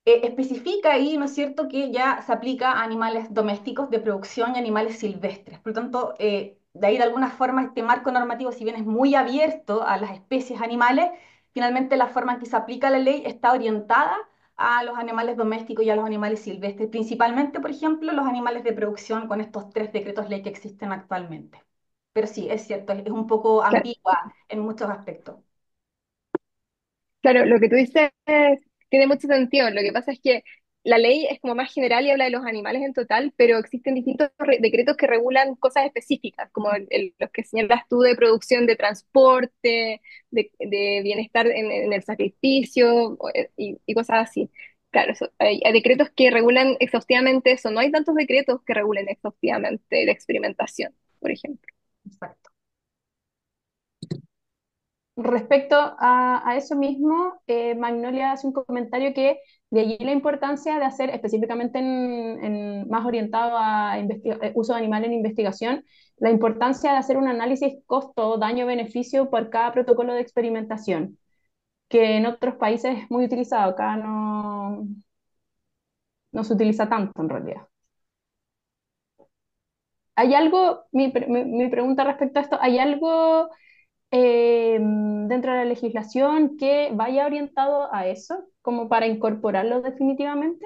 especifica ahí, ¿no es cierto?, que ya se aplica a animales domésticos de producción y animales silvestres. Por lo tanto, de ahí de alguna forma este marco normativo, si bien es muy abierto a las especies animales, finalmente la forma en que se aplica la ley está orientada a los animales domésticos y a los animales silvestres, principalmente, por ejemplo, los animales de producción con estos tres decretos ley que existen actualmente. Pero sí, es cierto, es un poco Claro. ambigua en muchos aspectos. Claro, lo que tú dices tiene mucho sentido. Lo que pasa es que la ley es como más general y habla de los animales en total, pero existen distintos decretos que regulan cosas específicas, como los que señalas tú de producción, de transporte, de bienestar en el sacrificio y cosas así. Claro, hay decretos que regulan exhaustivamente eso. No hay tantos decretos que regulen exhaustivamente la experimentación, por ejemplo. Exacto. Respecto a eso mismo, Magnolia hace un comentario que de allí la importancia de hacer específicamente más orientado a uso de animal en investigación, la importancia de hacer un análisis costo, daño-beneficio por cada protocolo de experimentación, que en otros países es muy utilizado, acá no se utiliza tanto en realidad. ¿Hay algo, mi pregunta respecto a esto, ¿hay algo dentro de la legislación que vaya orientado a eso, como para incorporarlo definitivamente?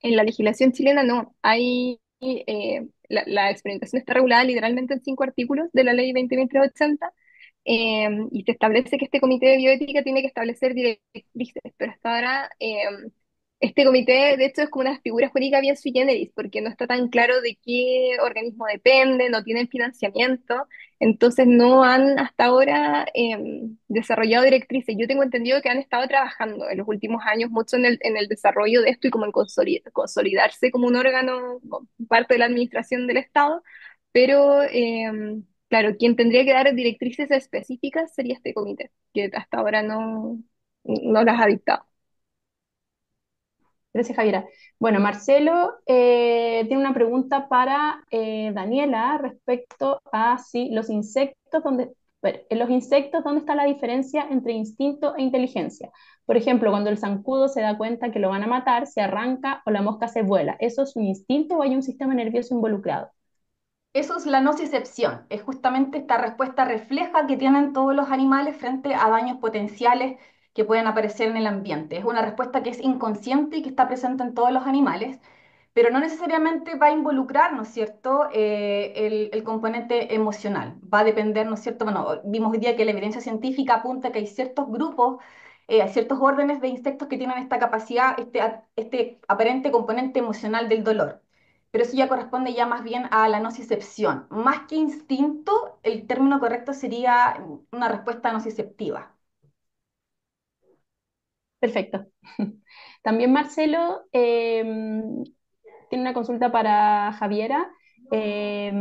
En la legislación chilena no. La experimentación está regulada literalmente en 5 artículos de la ley 20.080, y se establece que este comité de bioética tiene que establecer directrices, pero hasta ahora este comité de hecho es como una figura jurídica bien sui generis, porque no está tan claro de qué organismo depende, no tienen financiamiento, entonces no han hasta ahora desarrollado directrices. Yo tengo entendido que han estado trabajando en los últimos años mucho en el desarrollo de esto y como en consolidarse como un órgano, como parte de la administración del Estado, pero claro, quien tendría que dar directrices específicas sería este comité, que hasta ahora no las ha dictado. Gracias, Javiera. Bueno, Marcelo tiene una pregunta para Daniela respecto a si los insectos, en los insectos, ¿dónde está la diferencia entre instinto e inteligencia? Por ejemplo, cuando el zancudo se da cuenta que lo van a matar, se arranca o la mosca se vuela. ¿Eso es un instinto o hay un sistema nervioso involucrado? Eso es la nocicepción, es justamente esta respuesta refleja que tienen todos los animales frente a daños potenciales que pueden aparecer en el ambiente. Es una respuesta que es inconsciente y que está presente en todos los animales, pero no necesariamente va a involucrar, ¿no es cierto?, el componente emocional. Va a depender, ¿no es cierto? Bueno, vimos hoy día que la evidencia científica apunta que hay ciertos grupos, hay ciertos órdenes de insectos que tienen esta capacidad, este aparente componente emocional del dolor, pero eso ya corresponde ya más bien a la nocicepción. Más que instinto, el término correcto sería una respuesta nociceptiva. Perfecto. También Marcelo tiene una consulta para Javiera. Eh,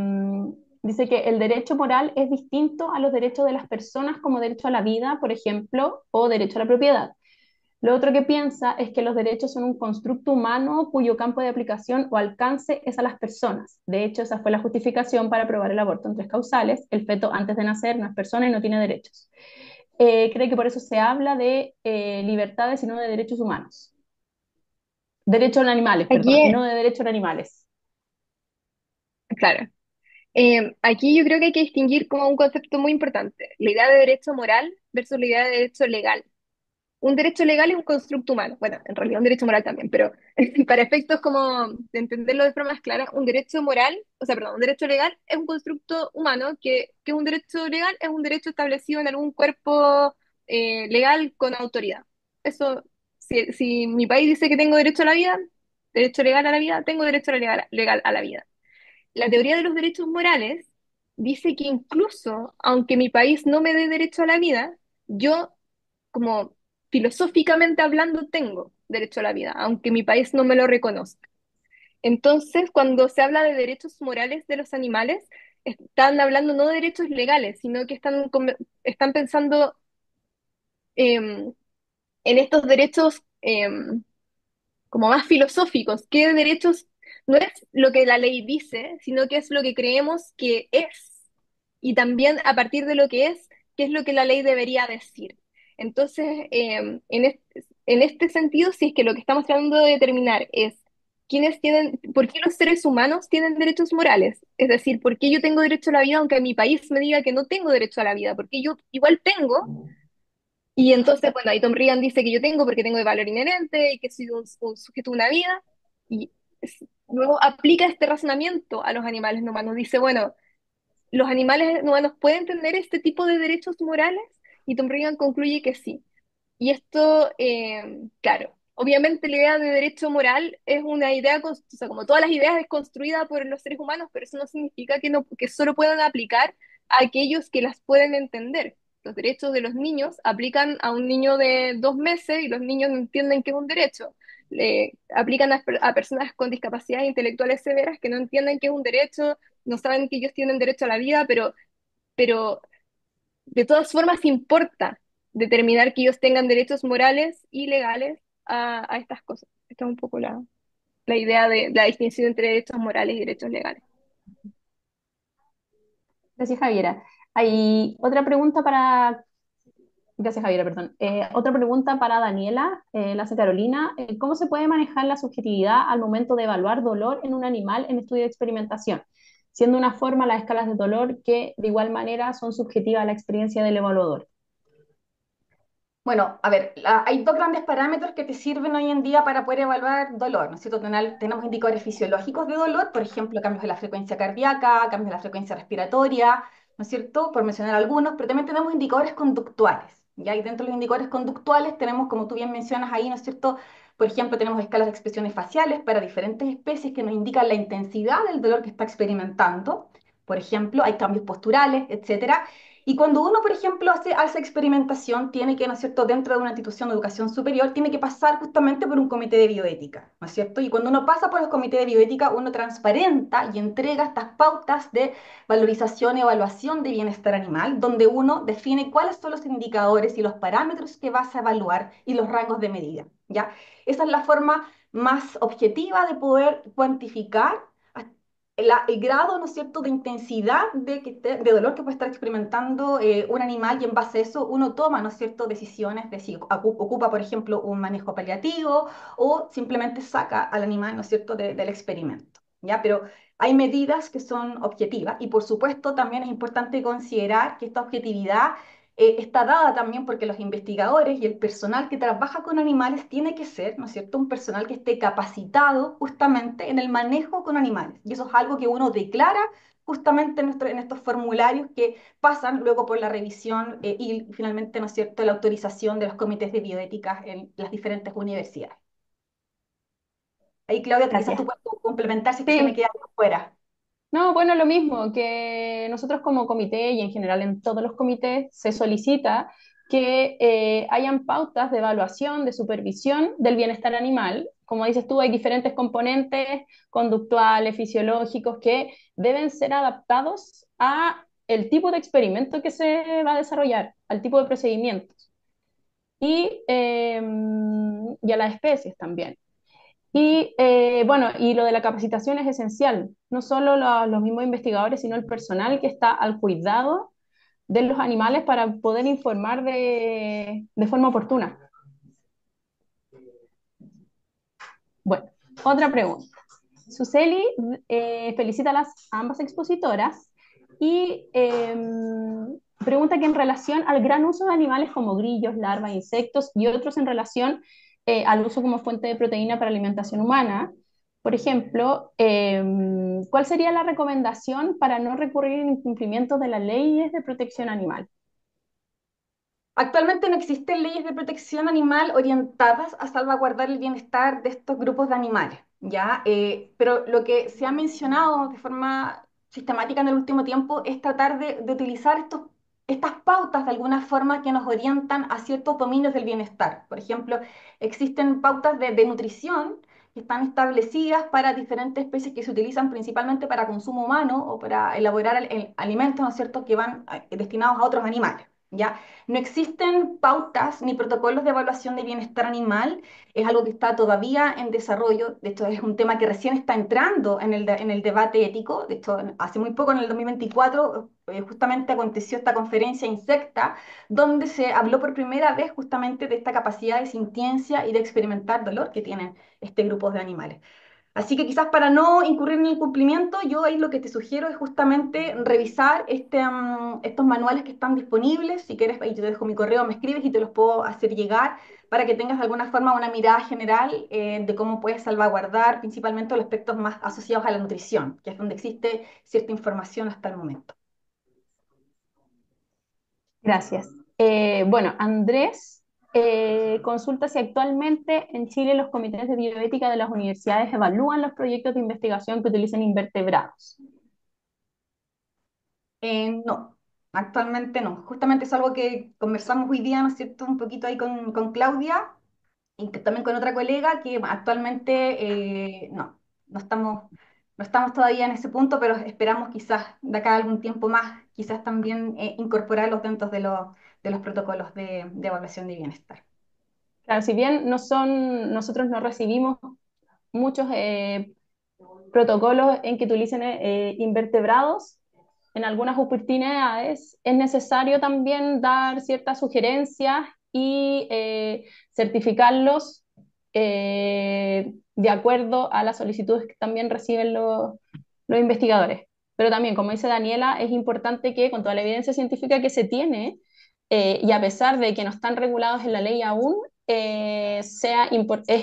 Dice que el derecho moral es distinto a los derechos de las personas como derecho a la vida, por ejemplo, o derecho a la propiedad. Lo otro que piensa es que los derechos son un constructo humano cuyo campo de aplicación o alcance es a las personas. De hecho, esa fue la justificación para aprobar el aborto en 3 causales. El feto antes de nacer no es persona y no tiene derechos. Cree que por eso se habla de libertades y no de derechos humanos. Derechos a animales, perdón, Aquí, no de derechos a animales. claro, aquí yo creo que hay que distinguir como un concepto muy importante, la idea de derecho moral versus la idea de derecho legal. Un derecho legal es un constructo humano, bueno, en realidad un derecho moral también, pero para efectos como de entenderlo de forma más clara, un derecho moral, o sea, perdón, un derecho legal es un constructo humano que un derecho legal es un derecho establecido en algún cuerpo legal con autoridad. Eso, si mi país dice que tengo derecho a la vida, derecho legal a la vida, tengo derecho legal a la vida. La teoría de los derechos morales dice que incluso aunque mi país no me dé derecho a la vida, yo, como filosóficamente hablando, tengo derecho a la vida, aunque mi país no me lo reconozca. Entonces, cuando se habla de derechos morales de los animales, están hablando no de derechos legales, sino que están pensando en estos derechos como más filosóficos. ¿Qué derechos? No es lo que la ley dice, sino que es lo que creemos que es. Y también a partir de lo que es, qué es lo que la ley debería decir. Entonces, en este sentido, si es que lo que estamos tratando de determinar es por qué los seres humanos tienen derechos morales, es decir, por qué yo tengo derecho a la vida aunque mi país me diga que no tengo derecho a la vida, porque yo igual tengo, y entonces, bueno, ahí Tom Reagan dice que yo tengo porque tengo de valor inherente y que soy un sujeto de una vida. Y luego aplica este razonamiento a los animales no humanos. Dice, bueno, ¿los animales no humanos pueden tener este tipo de derechos morales? Y Tom Reagan concluye que sí. Y esto, claro, obviamente la idea de derecho moral es una idea, o sea, como todas las ideas, es construida por los seres humanos, pero eso no significa que solo puedan aplicar a aquellos que las pueden entender. Los derechos de los niños aplican a un niño de 2 meses y los niños no entienden que es un derecho. Le aplican a personas con discapacidades intelectuales severas que no entienden que es un derecho, no saben que ellos tienen derecho a la vida, pero de todas formas importa determinar que ellos tengan derechos morales y legales a estas cosas. Esta es un poco la idea de la distinción entre derechos morales y derechos legales. Gracias, Javiera. Hay otra pregunta para... Gracias, Javiera, perdón. Otra pregunta para Daniela, la hace Carolina. ¿Cómo se puede manejar la subjetividad al momento de evaluar dolor en un animal en estudio de experimentación? Siendo una forma las escalas de dolor que de igual manera son subjetivas a la experiencia del evaluador. Bueno, a ver, hay dos grandes parámetros que te sirven hoy en día para poder evaluar dolor, ¿no es cierto? Tenemos indicadores fisiológicos de dolor, por ejemplo, cambios de la frecuencia cardíaca, cambios de la frecuencia respiratoria, ¿no es cierto? Por mencionar algunos, pero también tenemos indicadores conductuales, ¿ya? Y dentro de los indicadores conductuales tenemos, como tú bien mencionas ahí, ¿no es cierto? Por ejemplo, tenemos escalas de expresiones faciales para diferentes especies que nos indican la intensidad del dolor que está experimentando. Por ejemplo, hay cambios posturales, etcétera. Y cuando uno, por ejemplo, hace experimentación, tiene que, ¿no es cierto?, dentro de una institución de educación superior, tiene que pasar justamente por un comité de bioética, ¿no es cierto? Y cuando uno pasa por los comités de bioética, uno transparenta y entrega estas pautas de valorización y evaluación de bienestar animal, donde uno define cuáles son los indicadores y los parámetros que vas a evaluar y los rangos de medida, ¿ya? Esa es la forma más objetiva de poder cuantificar el grado, ¿no es cierto?, de intensidad de dolor que puede estar experimentando un animal y en base a eso uno toma, ¿no es cierto?, decisiones de si ocupa, por ejemplo, un manejo paliativo o simplemente saca al animal, ¿no es cierto?, del experimento, ¿ya? Pero hay medidas que son objetivas y por supuesto también es importante considerar que esta objetividad está dada también porque los investigadores y el personal que trabaja con animales tiene que ser, ¿no es cierto?, un personal que esté capacitado justamente en el manejo con animales. Y eso es algo que uno declara justamente en estos formularios que pasan luego por la revisión y finalmente, ¿no es cierto?, la autorización de los comités de bioética en las diferentes universidades. Ahí, Claudia, quizás tú Gracias. puedes complementar si es que se me Sí, queda algo fuera. no, bueno, lo mismo que nosotros como comité y en general en todos los comités se solicita que hayan pautas de evaluación, de supervisión del bienestar animal. Como dices tú, hay diferentes componentes conductuales, fisiológicos que deben ser adaptados a el tipo de experimento que se va a desarrollar, al tipo de procedimientos y a las especies también. Y bueno, y lo de la capacitación es esencial, no solo los mismos investigadores, sino el personal que está al cuidado de los animales para poder informar de forma oportuna. Bueno, otra pregunta. Suseli felicita a las ambas expositoras y pregunta que en relación al gran uso de animales como grillos, larvas, insectos y otros en relación al uso como fuente de proteína para alimentación humana, por ejemplo, ¿cuál sería la recomendación para no recurrir en incumplimiento de las leyes de protección animal? Actualmente no existen leyes de protección animal orientadas a salvaguardar el bienestar de estos grupos de animales, ¿ya? Pero lo que se ha mencionado de forma sistemática en el último tiempo es tratar de utilizar estas pautas de alguna forma que nos orientan a ciertos dominios del bienestar. Por ejemplo, existen pautas de nutrición que están establecidas para diferentes especies que se utilizan principalmente para consumo humano o para elaborar alimentos, ¿no es cierto?, que van destinados a otros animales, ¿ya? No existen pautas ni protocolos de evaluación de bienestar animal, es algo que está todavía en desarrollo, de hecho es un tema que recién está entrando en el debate ético, de hecho hace muy poco, en el 2024, justamente aconteció esta conferencia Insecta, donde se habló por primera vez justamente de esta capacidad de sintiencia y de experimentar dolor que tienen este grupo de animales. Así que quizás para no incurrir en incumplimiento, yo ahí lo que te sugiero es justamente revisar estos manuales que están disponibles. Si quieres, ahí yo te dejo mi correo, me escribes y te los puedo hacer llegar para que tengas de alguna forma una mirada general de cómo puedes salvaguardar principalmente los aspectos más asociados a la nutrición, que es donde existe cierta información hasta el momento. Gracias. Bueno, Andrés consulta si actualmente en Chile los comités de bioética de las universidades evalúan los proyectos de investigación que utilicen invertebrados. No, actualmente no. Justamente es algo que conversamos hoy día, ¿no es cierto?, un poquito ahí con Claudia y que también con otra colega que actualmente no estamos, No estamos todavía en ese punto, pero esperamos quizás de acá a algún tiempo más, quizás también incorporarlos dentro de los protocolos de evaluación de bienestar. Claro, si bien nosotros no recibimos muchos protocolos en que utilicen invertebrados, en algunas oportunidades es necesario también dar ciertas sugerencias y certificarlos de acuerdo a las solicitudes que también reciben los investigadores. Pero también, como dice Daniela, es importante que con toda la evidencia científica que se tiene, y a pesar de que no están regulados en la ley aún, es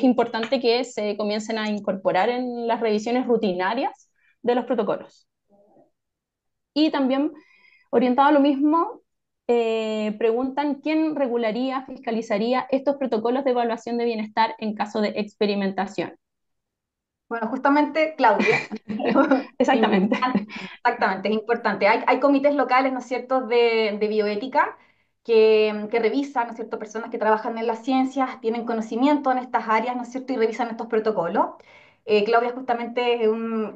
importante que se comiencen a incorporar en las revisiones rutinarias de los protocolos. Y también, orientado a lo mismo, preguntan quién regularía, fiscalizaría estos protocolos de evaluación de bienestar en caso de experimentación. Bueno, justamente Claudia. Exactamente. Exactamente, es importante. Hay comités locales, ¿no es cierto?, de bioética que revisan, ¿no es cierto?, personas que trabajan en las ciencias, tienen conocimiento en estas áreas, ¿no es cierto?, y revisan estos protocolos. Claudia justamente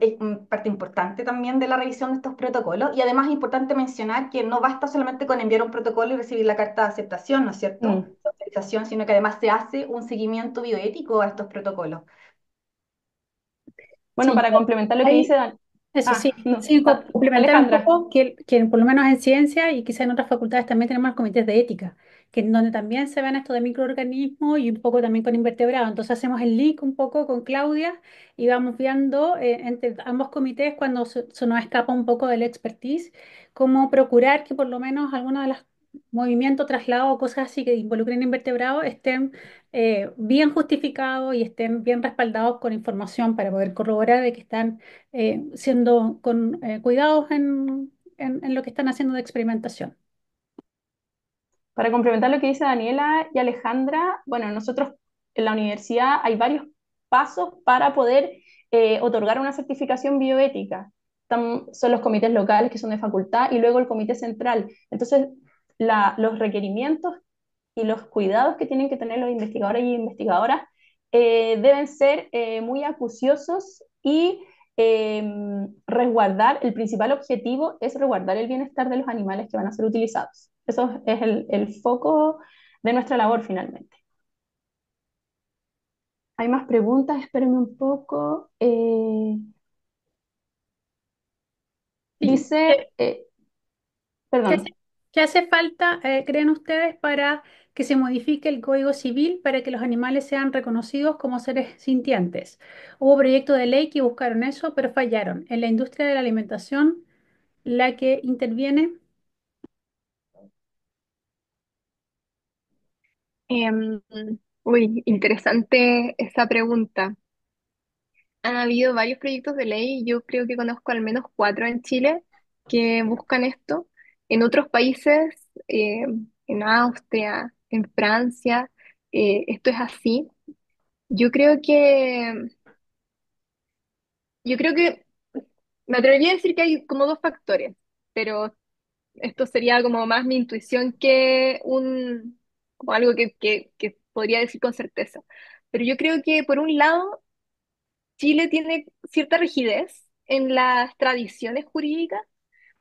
es parte importante también de la revisión de estos protocolos y además es importante mencionar que no basta solamente con enviar un protocolo y recibir la carta de aceptación, ¿no es cierto?, Mm. de autorización, sino que además se hace un seguimiento bioético a estos protocolos. Bueno, Sí, para complementar lo que dice hay, eso Ah, sí, no, sí, complementar un Alejandra. poco que por lo menos en ciencia y quizá en otras facultades también tenemos comités de ética, que en donde también se ven esto de microorganismos y un poco también con invertebrados. Entonces hacemos el link un poco con Claudia y vamos viendo entre ambos comités cuando se nos escapa un poco del expertise, cómo procurar que por lo menos algunos de los movimientos, traslados o cosas así que involucren invertebrados estén bien justificados y estén bien respaldados con información para poder corroborar de que están siendo con cuidados en lo que están haciendo de experimentación. Para complementar lo que dice Daniela y Alejandra, bueno, nosotros en la universidad hay varios pasos para poder otorgar una certificación bioética. Son los comités locales que son de facultad y luego el comité central. Entonces, los requerimientos y los cuidados que tienen que tener los investigadores y investigadoras deben ser muy acuciosos y resguardar, el principal objetivo es resguardar el bienestar de los animales que van a ser utilizados. Eso es el foco de nuestra labor finalmente. Hay más preguntas, espérenme un poco. Sí. Dice, ¿Qué hace, perdón, qué hace falta, creen ustedes, para que se modifique el Código Civil para que los animales sean reconocidos como seres sintientes? Hubo proyectos de ley que buscaron eso, pero fallaron. En la industria de la alimentación, la que interviene, Em, Uy, interesante esa pregunta. Han habido varios proyectos de ley, yo creo que conozco al menos cuatro en Chile que buscan esto. En otros países, en Austria, en Francia, esto es así. Yo creo que, yo creo que me atrevería a decir que hay como dos factores, pero esto sería como más mi intuición que como algo que podría decir con certeza. Pero yo creo que por un lado Chile tiene cierta rigidez en las tradiciones jurídicas.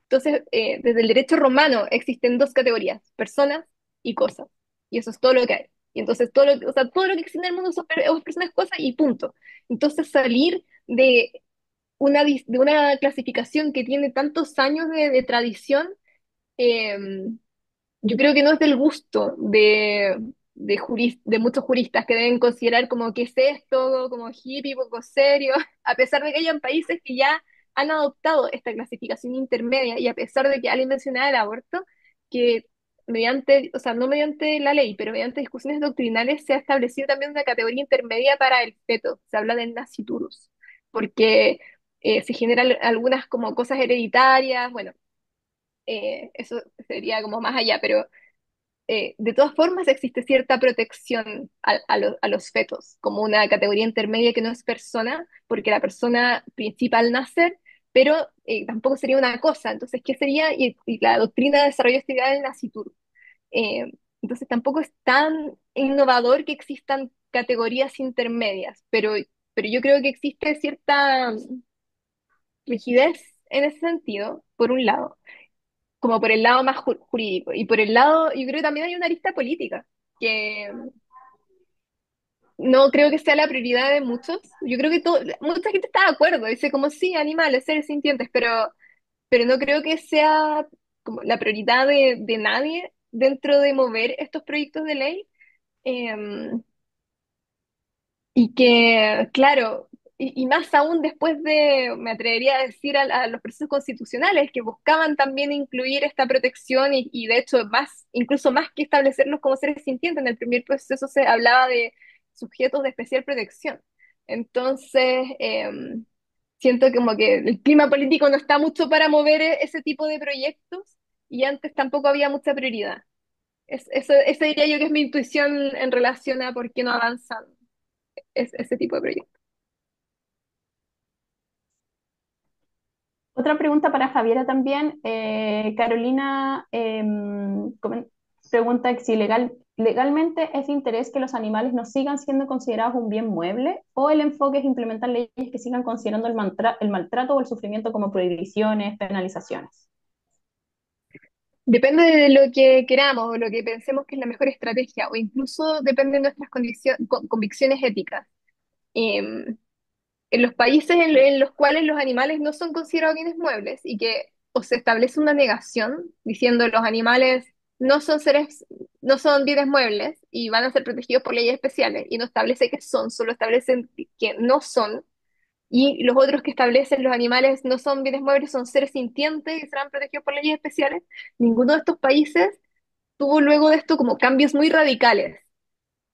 Entonces, desde el derecho romano existen dos categorías, personas y cosas. Y eso es todo lo que hay. Y entonces o sea, todo lo que existe en el mundo son personas, cosas y punto. Entonces, salir de de una clasificación que tiene tantos años de tradición, eh, yo creo que no es del gusto de muchos juristas que deben considerar como qué es esto, como hippie, poco serio, a pesar de que hayan países que ya han adoptado esta clasificación intermedia y a pesar de que alguien mencionaba el aborto, que mediante, o sea, no mediante la ley, pero mediante discusiones doctrinales se ha establecido también una categoría intermedia para el feto, se habla del nasciturus, porque se generan algunas como cosas hereditarias, bueno, eso sería como más allá, pero de todas formas existe cierta protección a los fetos, como una categoría intermedia que no es persona, porque la persona principal al nacer, pero tampoco sería una cosa. Entonces, ¿qué sería? Y la doctrina desarrolló esta idea del nacitur. Entonces, tampoco es tan innovador que existan categorías intermedias, pero yo creo que existe cierta rigidez en ese sentido, por un lado, como por el lado más jurídico, y por el lado, yo creo que también hay una arista política, que no creo que sea la prioridad de muchos. Yo creo que mucha gente está de acuerdo, dice como sí, animales, seres sintientes, pero no creo que sea como la prioridad de nadie dentro de mover estos proyectos de ley. Em, y que, claro, y más aún después de, me atrevería a decir, a los procesos constitucionales que buscaban también incluir esta protección y de hecho más, incluso más que establecerlos como seres sintientes, en el primer proceso se hablaba de sujetos de especial protección. Entonces, siento como que el clima político no está mucho para mover ese tipo de proyectos y antes tampoco había mucha prioridad. Eso diría yo que es mi intuición en relación a por qué no avanzan ese tipo de proyectos. Otra pregunta para Javiera también. Carolina pregunta que si legalmente es de interés que los animales no sigan siendo considerados un bien mueble o el enfoque es implementar leyes que sigan considerando el maltrato o el sufrimiento como prohibiciones, penalizaciones. Depende de lo que queramos o lo que pensemos que es la mejor estrategia, o incluso depende de nuestras convicciones éticas. Em, en los países en los cuales los animales no son considerados bienes muebles y que o se establece una negación diciendo los animales no son bienes muebles y van a ser protegidos por leyes especiales y no establece que son, solo establecen que no son. Y los otros que establecen los animales no son bienes muebles, son seres sintientes y serán protegidos por leyes especiales. Ninguno de estos países tuvo luego de esto como cambios muy radicales,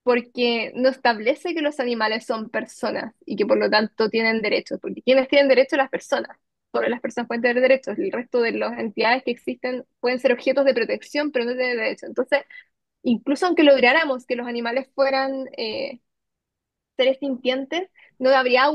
porque no establece que los animales son personas y que por lo tanto tienen derechos, porque quienes tienen derechos las personas. Solo las personas pueden tener derechos, el resto de las entidades que existen pueden ser objetos de protección, pero no tienen derechos. Entonces, incluso aunque lográramos que los animales fueran seres sintientes, no habría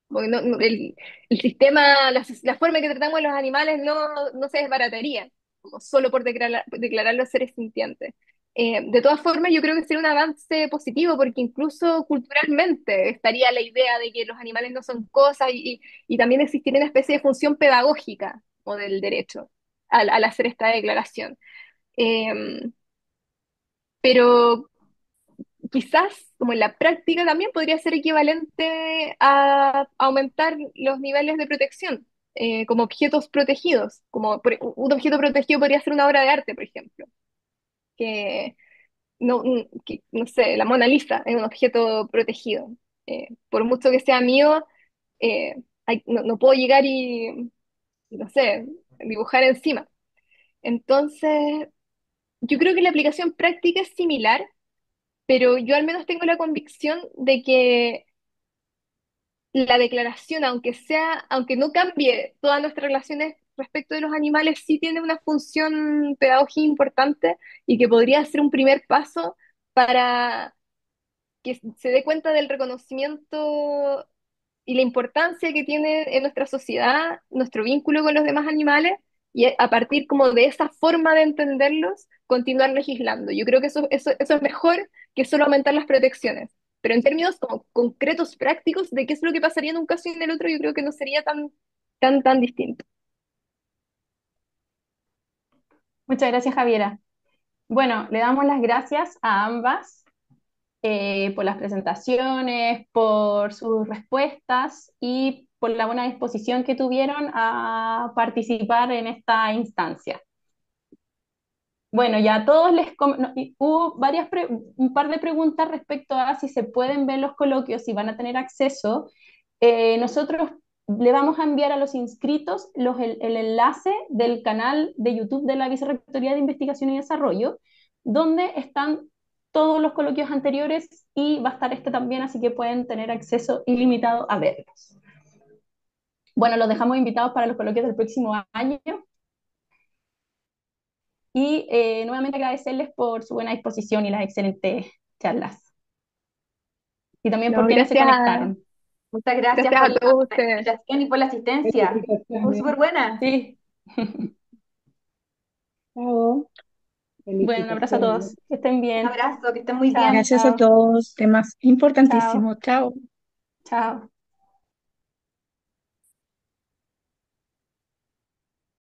porque el sistema, la forma en que tratamos a los animales no se desbarataría, como solo por declararlos seres sintientes. De todas formas, yo creo que sería un avance positivo, porque incluso culturalmente estaría la idea de que los animales no son cosas y también existiría una especie de función pedagógica o del derecho al hacer esta declaración. Eh, pero quizás, como en la práctica, también podría ser equivalente a aumentar los niveles de protección, como objetos protegidos, un objeto protegido podría ser una obra de arte, por ejemplo, que no sé, la Mona Lisa es un objeto protegido. Por mucho que sea mío, no puedo llegar y, no sé, dibujar encima. Entonces, yo creo que la aplicación práctica es similar, pero yo al menos tengo la convicción de que la declaración, aunque no cambie todas nuestras relaciones respecto de los animales, sí tiene una función pedagógica importante y que podría ser un primer paso para que se dé cuenta del reconocimiento y la importancia que tiene en nuestra sociedad nuestro vínculo con los demás animales y a partir como de esa forma de entenderlos, continuar legislando. Yo creo que eso es mejor que solo aumentar las protecciones. Pero en términos como concretos, prácticos, de qué es lo que pasaría en un caso y en el otro, yo creo que no sería tan distinto. Muchas gracias, Javiera. Bueno, le damos las gracias a ambas por las presentaciones, por sus respuestas y por la buena disposición que tuvieron a participar en esta instancia. Bueno, ya a todos hubo un par de preguntas respecto a si se pueden ver los coloquios, si van a tener acceso. Nosotros le vamos a enviar a los inscritos el enlace del canal de YouTube de la Vicerrectoría de Investigación y Desarrollo, donde están todos los coloquios anteriores y va a estar este también, así que pueden tener acceso ilimitado a verlos. Bueno, los dejamos invitados para los coloquios del próximo año y nuevamente agradecerles por su buena disposición y las excelentes charlas. Y también No, por quienes se conectaron. Muchas gracias gracias por a la todos ustedes. invitación y por la asistencia. Estuvo súper buena. Sí. Chao. Bueno, un abrazo a Felicitaciones. todos. Que estén Un bien. abrazo, que estén muy Chao. bien. Gracias a todos. Temas Chao. importantísimos. Chao. Chao.